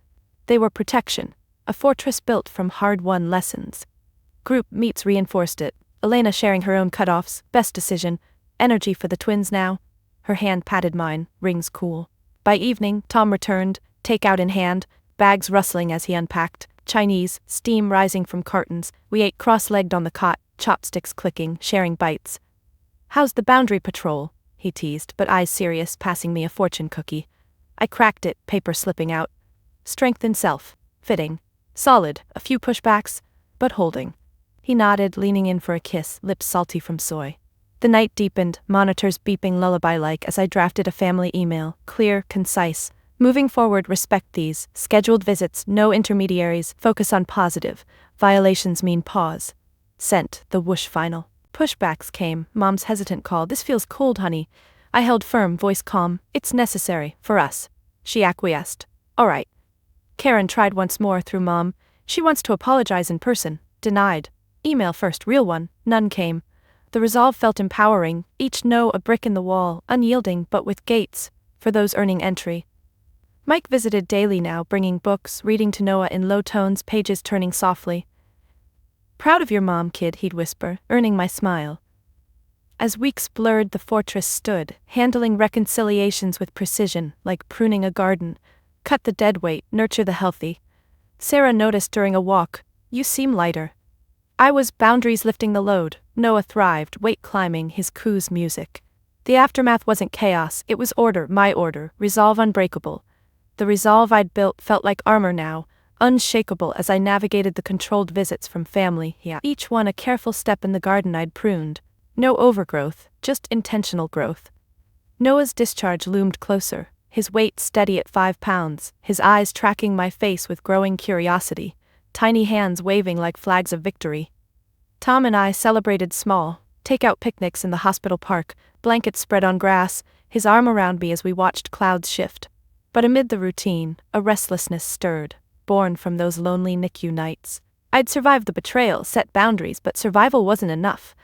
They were protection, a fortress built from hard-won lessons. Group meets reinforced it, Elena sharing her own cutoffs, best decision, energy for the twins now. Her hand patted mine, rings cool. By evening, Tom returned, takeout in hand, bags rustling as he unpacked, Chinese, steam rising from cartons. We ate cross-legged on the cot, chopsticks clicking, sharing bites. How's the boundary patrol? He teased, but eyes serious, passing me a fortune cookie. I cracked it, paper slipping out. Strength in self. Fitting. Solid, a few pushbacks, but holding. He nodded, leaning in for a kiss, lips salty from soy. The night deepened, monitors beeping lullaby-like as I drafted a family email, clear, concise. Moving forward, respect these. Scheduled visits, no intermediaries, focus on positive. Violations mean pause. Sent, the whoosh final. Pushbacks came, Mom's hesitant call. This feels cold, honey. I held firm, voice calm. It's necessary, for us. She acquiesced. All right. Karen tried once more through Mom. She wants to apologize in person. Denied. Email first, real one. None came. The resolve felt empowering, each no a brick in the wall, unyielding but with gates, for those earning entry. Mike visited daily now, bringing books, reading to Noah in low tones, pages turning softly. Proud of your mom, kid, he'd whisper, earning my smile. As weeks blurred, the fortress stood, handling reconciliations with precision, like pruning a garden. Cut the dead weight, nurture the healthy. Sarah noticed during a walk, you seem lighter. I was, boundaries lifting the load. Noah thrived, weight climbing, his coo's music. The aftermath wasn't chaos, it was order, my order, resolve unbreakable. The resolve I'd built felt like armor now, unshakable as I navigated the controlled visits from family, each one a careful step in the garden I'd pruned. No overgrowth, just intentional growth. Noah's discharge loomed closer, his weight steady at 5 pounds, his eyes tracking my face with growing curiosity, tiny hands waving like flags of victory. Tom and I celebrated small, take-out picnics in the hospital park, blankets spread on grass, his arm around me as we watched clouds shift. But amid the routine, a restlessness stirred, born from those lonely Nicu nights. I'd survived the betrayal, set boundaries, but survival wasn't enough.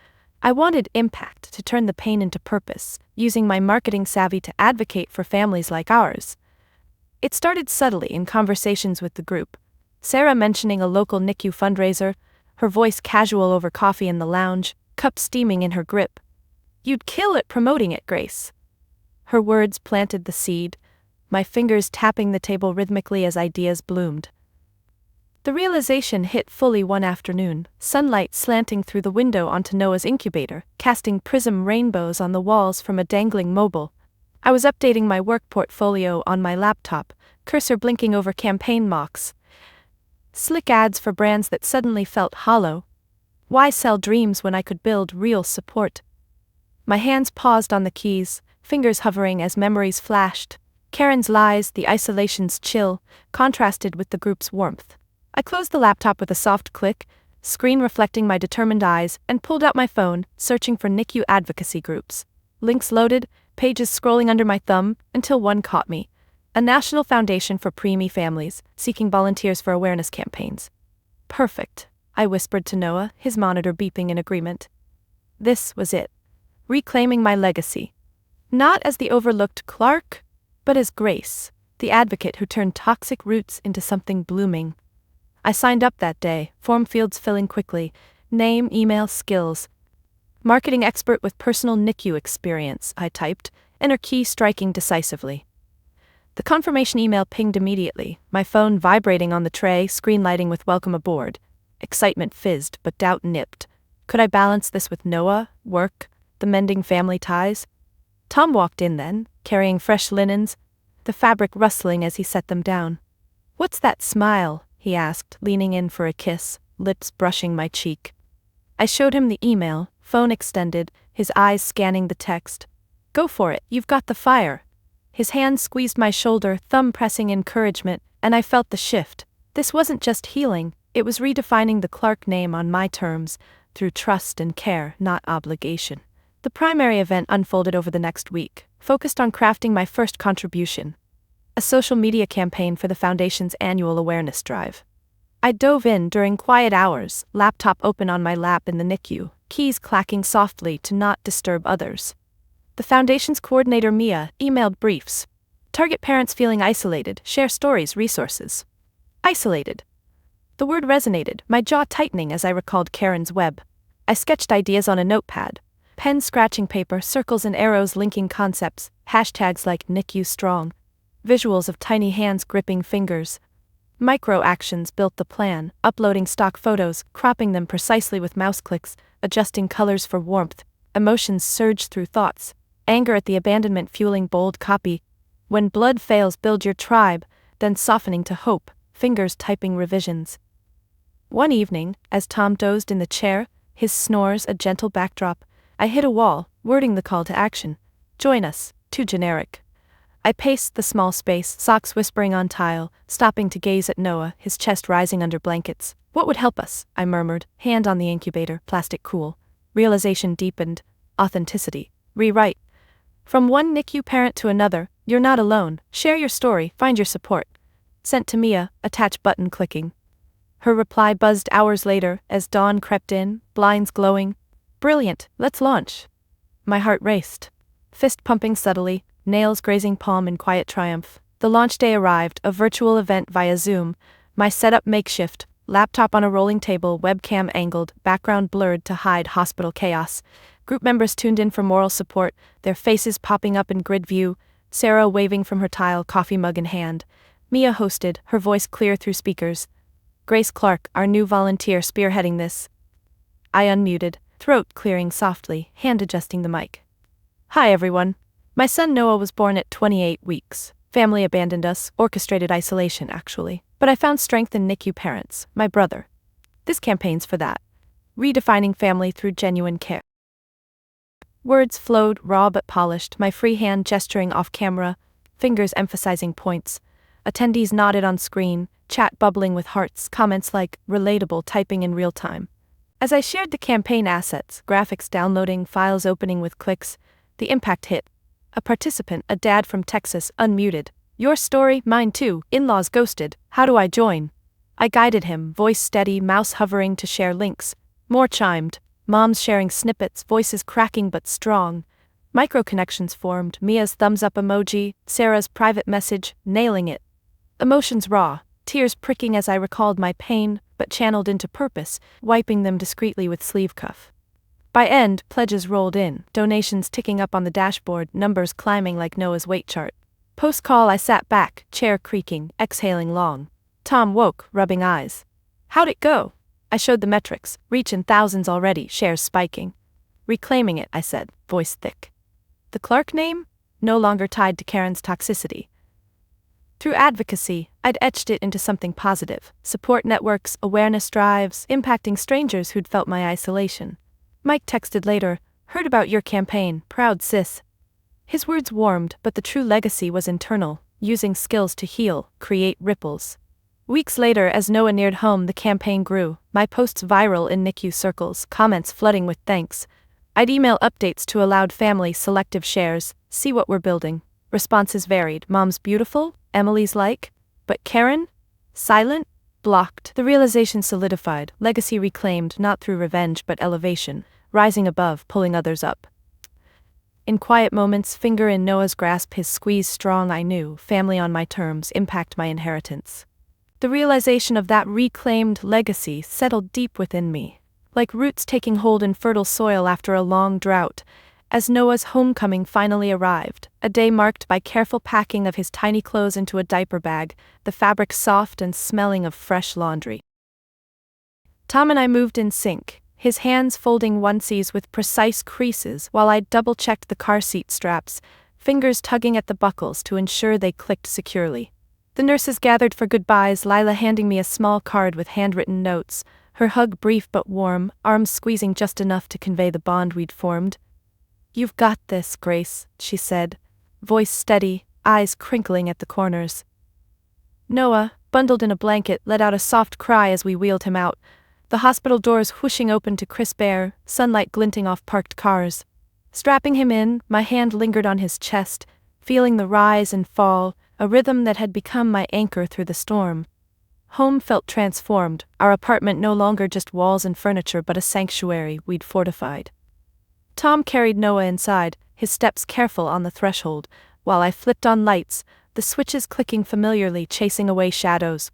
I wanted impact, to turn the pain into purpose, using my marketing savvy to advocate for families like ours. It started subtly in conversations with the group. Sarah mentioning a local Nicu fundraiser, her voice casual over coffee in the lounge, cup steaming in her grip. "You'd kill at promoting it, Grace." Her words planted the seed, my fingers tapping the table rhythmically as ideas bloomed. The realization hit fully one afternoon, sunlight slanting through the window onto Noah's incubator, casting prism rainbows on the walls from a dangling mobile. I was updating my work portfolio on my laptop, cursor blinking over campaign mocks. Slick ads for brands that suddenly felt hollow. Why sell dreams when I could build real support? My hands paused on the keys, fingers hovering as memories flashed. Karen's lies, the isolation's chill, contrasted with the group's warmth. I closed the laptop with a soft click, screen reflecting my determined eyes, and pulled out my phone, searching for Nicu advocacy groups. Links loaded, pages scrolling under my thumb, until one caught me. A national foundation for preemie families, seeking volunteers for awareness campaigns. Perfect, I whispered to Noah, his monitor beeping in agreement. This was it. Reclaiming my legacy. Not as the overlooked Clark, but as Grace, the advocate who turned toxic roots into something blooming. I signed up that day, form fields filling quickly, name, email, skills. Marketing expert with personal Nicu experience, I typed, enter key striking decisively. The confirmation email pinged immediately, my phone vibrating on the tray, screen lighting with welcome aboard. Excitement fizzed, but doubt nipped. Could I balance this with Noah, work, the mending family ties? Tom walked in then, carrying fresh linens, the fabric rustling as he set them down. "What's that smile?" he asked, leaning in for a kiss, lips brushing my cheek. I showed him the email, phone extended, his eyes scanning the text. "Go for it, you've got the fire." His hand squeezed my shoulder, thumb pressing encouragement, and I felt the shift. This wasn't just healing, it was redefining the Clark name on my terms, through trust and care, not obligation. The primary event unfolded over the next week, focused on crafting my first contribution. A social media campaign for the Foundation's annual awareness drive. I dove in during quiet hours, laptop open on my lap in the Nicu, keys clacking softly to not disturb others. The Foundation's coordinator Mia emailed briefs. Target parents feeling isolated, share stories, resources. Isolated. The word resonated, my jaw tightening as I recalled Karen's web. I sketched ideas on a notepad. Pen scratching paper, circles and arrows linking concepts, hashtags like Nicu strong. Visuals of tiny hands gripping fingers. Micro actions built the plan, uploading stock photos, cropping them precisely with mouse clicks, adjusting colors for warmth. Emotions surged through thoughts. Anger at the abandonment fueling bold copy. When blood fails, build your tribe, then softening to hope, fingers typing revisions. One evening, as Tom dozed in the chair, his snores a gentle backdrop, I hit a wall, wording the call to action. Join us, too generic. I paced the small space, socks whispering on tile, stopping to gaze at Noah, his chest rising under blankets. "What would help us?" I murmured, hand on the incubator, plastic cool. Realization deepened. Authenticity. Rewrite. From one Nicu parent to another, you're not alone, share your story, find your support. Sent to Mia, attach button clicking. Her reply buzzed hours later, as dawn crept in, blinds glowing. Brilliant, let's launch. My heart raced. Fist pumping subtly, nails grazing palm in quiet triumph. The launch day arrived, a virtual event via Zoom, my setup makeshift, laptop on a rolling table, webcam angled, background blurred to hide hospital chaos. Group members tuned in for moral support, their faces popping up in grid view, Sarah waving from her tile, coffee mug in hand. Mia hosted, her voice clear through speakers. Grace Clark, our new volunteer spearheading this. I unmuted, throat clearing softly, hand adjusting the mic. Hi everyone. My son Noah was born at 28 weeks, Family abandoned us, orchestrated isolation, actually. But I found strength in Nicu parents, my brother. This campaign's for that. Redefining family through genuine care. Words flowed, raw but polished, my free hand gesturing off camera, fingers emphasizing points. Attendees nodded on screen, chat bubbling with hearts, comments like, relatable, typing in real time. As I shared the campaign assets, graphics downloading, files opening with clicks, the impact hit. A participant, a dad from Texas, unmuted. Your story, mine too, in-laws ghosted, how do I join? I guided him, voice steady, mouse hovering to share links. More chimed, moms sharing snippets, voices cracking but strong. Micro-connections formed, Mia's thumbs-up emoji, Sarah's private message, nailing it. Emotions raw, tears pricking as I recalled my pain, but channeled into purpose, wiping them discreetly with sleeve cuff. By end, pledges rolled in, donations ticking up on the dashboard, numbers climbing like Noah's weight chart. Post-call I sat back, chair creaking, exhaling long. Tom woke, rubbing eyes. How'd it go? I showed the metrics, reach in thousands already, shares spiking. Reclaiming it, I said, voice thick. The Clark name? No longer tied to Karen's toxicity. Through advocacy, I'd etched it into something positive. Support networks, awareness drives, impacting strangers who'd felt my isolation. Mike texted later, heard about your campaign, proud sis. His words warmed, but the true legacy was internal, using skills to heal, create ripples. Weeks later, as Noah neared home, the campaign grew, my posts viral in Nicu circles, comments flooding with thanks. I'd email updates to allowed family selective shares, see what we're building. Responses varied, mom's beautiful, Emily's like, but Karen? Silent? Blocked. The realization solidified, legacy reclaimed not through revenge but elevation, rising above, pulling others up. In quiet moments, finger in Noah's grasp, his squeeze strong, I knew, family on my terms, impact my inheritance. The realization of that reclaimed legacy settled deep within me, like roots taking hold in fertile soil after a long drought. As Noah's homecoming finally arrived, a day marked by careful packing of his tiny clothes into a diaper bag, the fabric soft and smelling of fresh laundry. Tom and I moved in sync, his hands folding onesies with precise creases while I double-checked the car seat straps, fingers tugging at the buckles to ensure they clicked securely. The nurses gathered for goodbyes, Lila handing me a small card with handwritten notes, her hug brief but warm, arms squeezing just enough to convey the bond we'd formed. You've got this, Grace, she said, voice steady, eyes crinkling at the corners. Noah, bundled in a blanket, let out a soft cry as we wheeled him out, the hospital doors whooshing open to crisp air, sunlight glinting off parked cars. Strapping him in, my hand lingered on his chest, feeling the rise and fall, a rhythm that had become my anchor through the storm. Home felt transformed, our apartment no longer just walls and furniture but a sanctuary we'd fortified. Tom carried Noah inside, his steps careful on the threshold, while I flipped on lights, the switches clicking familiarly, chasing away shadows.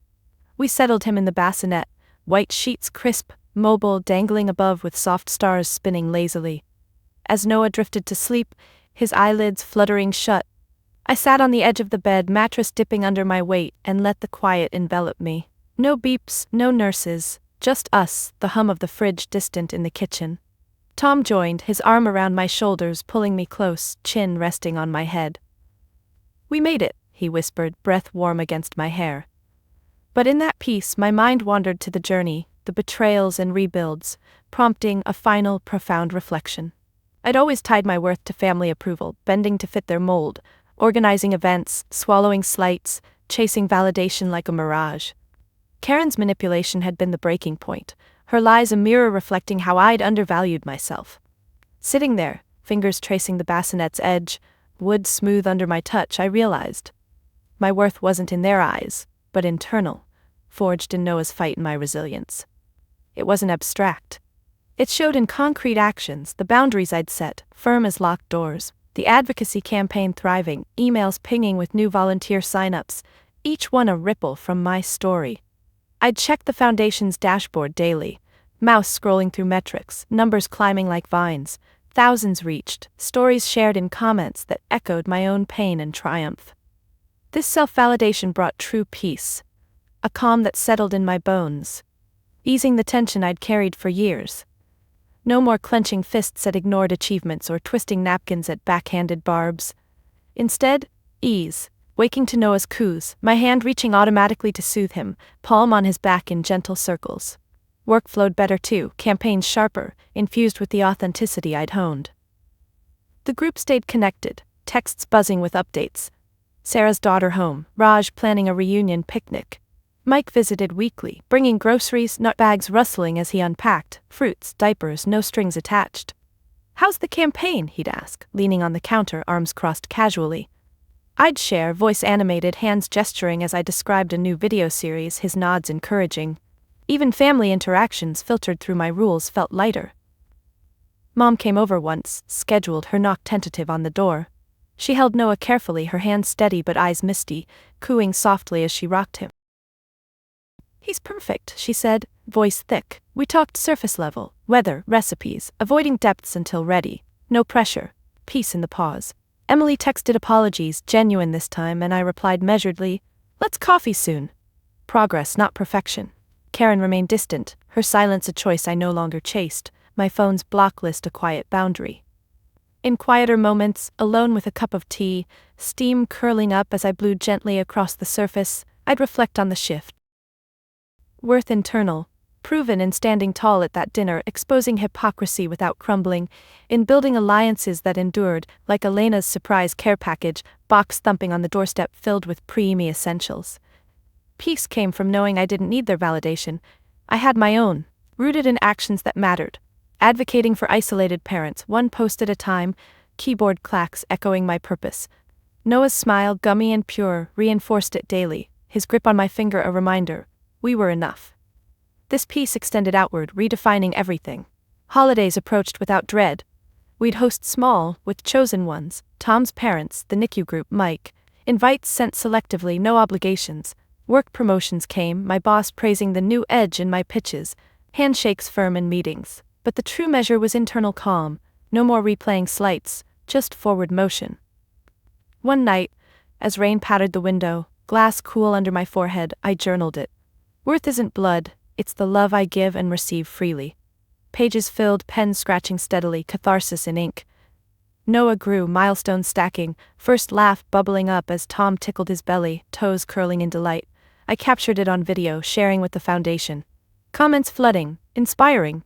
We settled him in the bassinet, white sheets crisp, mobile, dangling above with soft stars spinning lazily. As Noah drifted to sleep, his eyelids fluttering shut, I sat on the edge of the bed, mattress dipping under my weight, and let the quiet envelop me. No beeps, no nurses, just us, the hum of the fridge distant in the kitchen. Tom joined, his arm around my shoulders, pulling me close, chin resting on my head. We made it, he whispered, breath warm against my hair. But in that piece, my mind wandered to the journey, the betrayals and rebuilds, prompting a final, profound reflection. I'd always tied my worth to family approval, bending to fit their mold, organizing events, swallowing slights, chasing validation like a mirage. Karen's manipulation had been the breaking point, her lies a mirror reflecting how I'd undervalued myself. Sitting there, fingers tracing the bassinet's edge, wood smooth under my touch, I realized. My worth wasn't in their eyes, but internal, forged in Noah's fight and my resilience. It wasn't abstract. It showed in concrete actions, the boundaries I'd set, firm as locked doors. The advocacy campaign thriving, emails pinging with new volunteer sign-ups, each one a ripple from my story. I'd check the foundation's dashboard daily, mouse scrolling through metrics, numbers climbing like vines, thousands reached, stories shared in comments that echoed my own pain and triumph. This self-validation brought true peace, a calm that settled in my bones, easing the tension I'd carried for years. No more clenching fists at ignored achievements or twisting napkins at backhanded barbs. Instead, ease, waking to Noah's coos, my hand reaching automatically to soothe him, palm on his back in gentle circles. Work flowed better too, campaigns sharper, infused with the authenticity I'd honed. The group stayed connected, texts buzzing with updates. Sarah's daughter home, Raj planning a reunion picnic. Mike visited weekly, bringing groceries, nut bags rustling as he unpacked, fruits, diapers, no strings attached. "How's the campaign?" he'd ask, leaning on the counter, arms crossed casually. I'd share, voice animated, hands gesturing as I described a new video series, his nods encouraging. Even family interactions filtered through my rules felt lighter. Mom came over once, scheduled, her knock tentative on the door. She held Noah carefully, her hands steady but eyes misty, cooing softly as she rocked him. "He's perfect," she said, voice thick. We talked surface level, weather, recipes, avoiding depths until ready. No pressure. Peace in the pause. Emily texted apologies, genuine this time, and I replied measuredly, "Let's coffee soon." Progress, not perfection. Karen remained distant, her silence a choice I no longer chased, my phone's block list a quiet boundary. In quieter moments, alone with a cup of tea, steam curling up as I blew gently across the surface, I'd reflect on the shift. Worth internal, proven in standing tall at that dinner, exposing hypocrisy without crumbling, in building alliances that endured, like Elena's surprise care package, box thumping on the doorstep filled with preemie essentials. Peace came from knowing I didn't need their validation. I had my own, rooted in actions that mattered. Advocating for isolated parents, one post at a time, keyboard clacks echoing my purpose. Noah's smile, gummy and pure, reinforced it daily, his grip on my finger a reminder. We were enough. This peace extended outward, redefining everything. Holidays approached without dread. We'd host small, with chosen ones, Tom's parents, the Nicu group, Mike. Invites sent selectively, no obligations. Work promotions came, my boss praising the new edge in my pitches. Handshakes firm in meetings. But the true measure was internal calm. No more replaying slights, just forward motion. One night, as rain pattered the window, glass cool under my forehead, I journaled it. Worth isn't blood, it's the love I give and receive freely. Pages filled, pen scratching steadily, catharsis in ink. Noah grew, milestones stacking, first laugh bubbling up as Tom tickled his belly, toes curling in delight. I captured it on video, sharing with the foundation. Comments flooding, inspiring.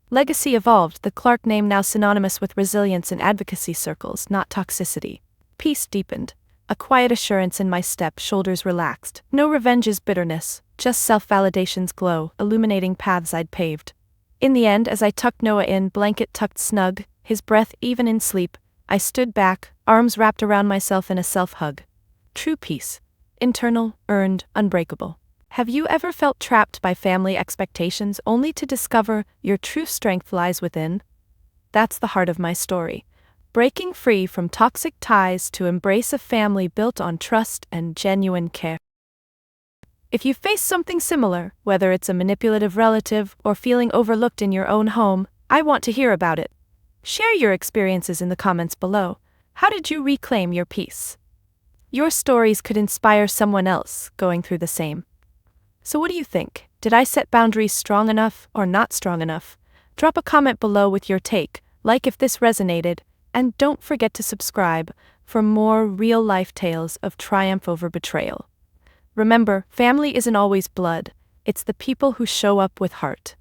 Legacy evolved, the Clark name now synonymous with resilience in advocacy circles, not toxicity. Peace deepened. A quiet assurance in my step, shoulders relaxed. No revenge's bitterness, just self-validation's glow, illuminating paths I'd paved. In the end, as I tucked Noah in, blanket tucked snug, his breath even in sleep, I stood back, arms wrapped around myself in a self-hug. True peace. Internal, earned, unbreakable. Have you ever felt trapped by family expectations only to discover your true strength lies within? That's the heart of my story. Breaking free from toxic ties to embrace a family built on trust and genuine care. If you face something similar, whether it's a manipulative relative or feeling overlooked in your own home, I want to hear about it. Share your experiences in the comments below. How did you reclaim your peace? Your stories could inspire someone else going through the same. So what do you think? Did I set boundaries strong enough or not strong enough? Drop a comment below with your take, like if this resonated, and don't forget to subscribe for more real-life tales of triumph over betrayal. Remember, family isn't always blood, it's the people who show up with heart.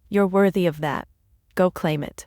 You're worthy of that. Go claim it.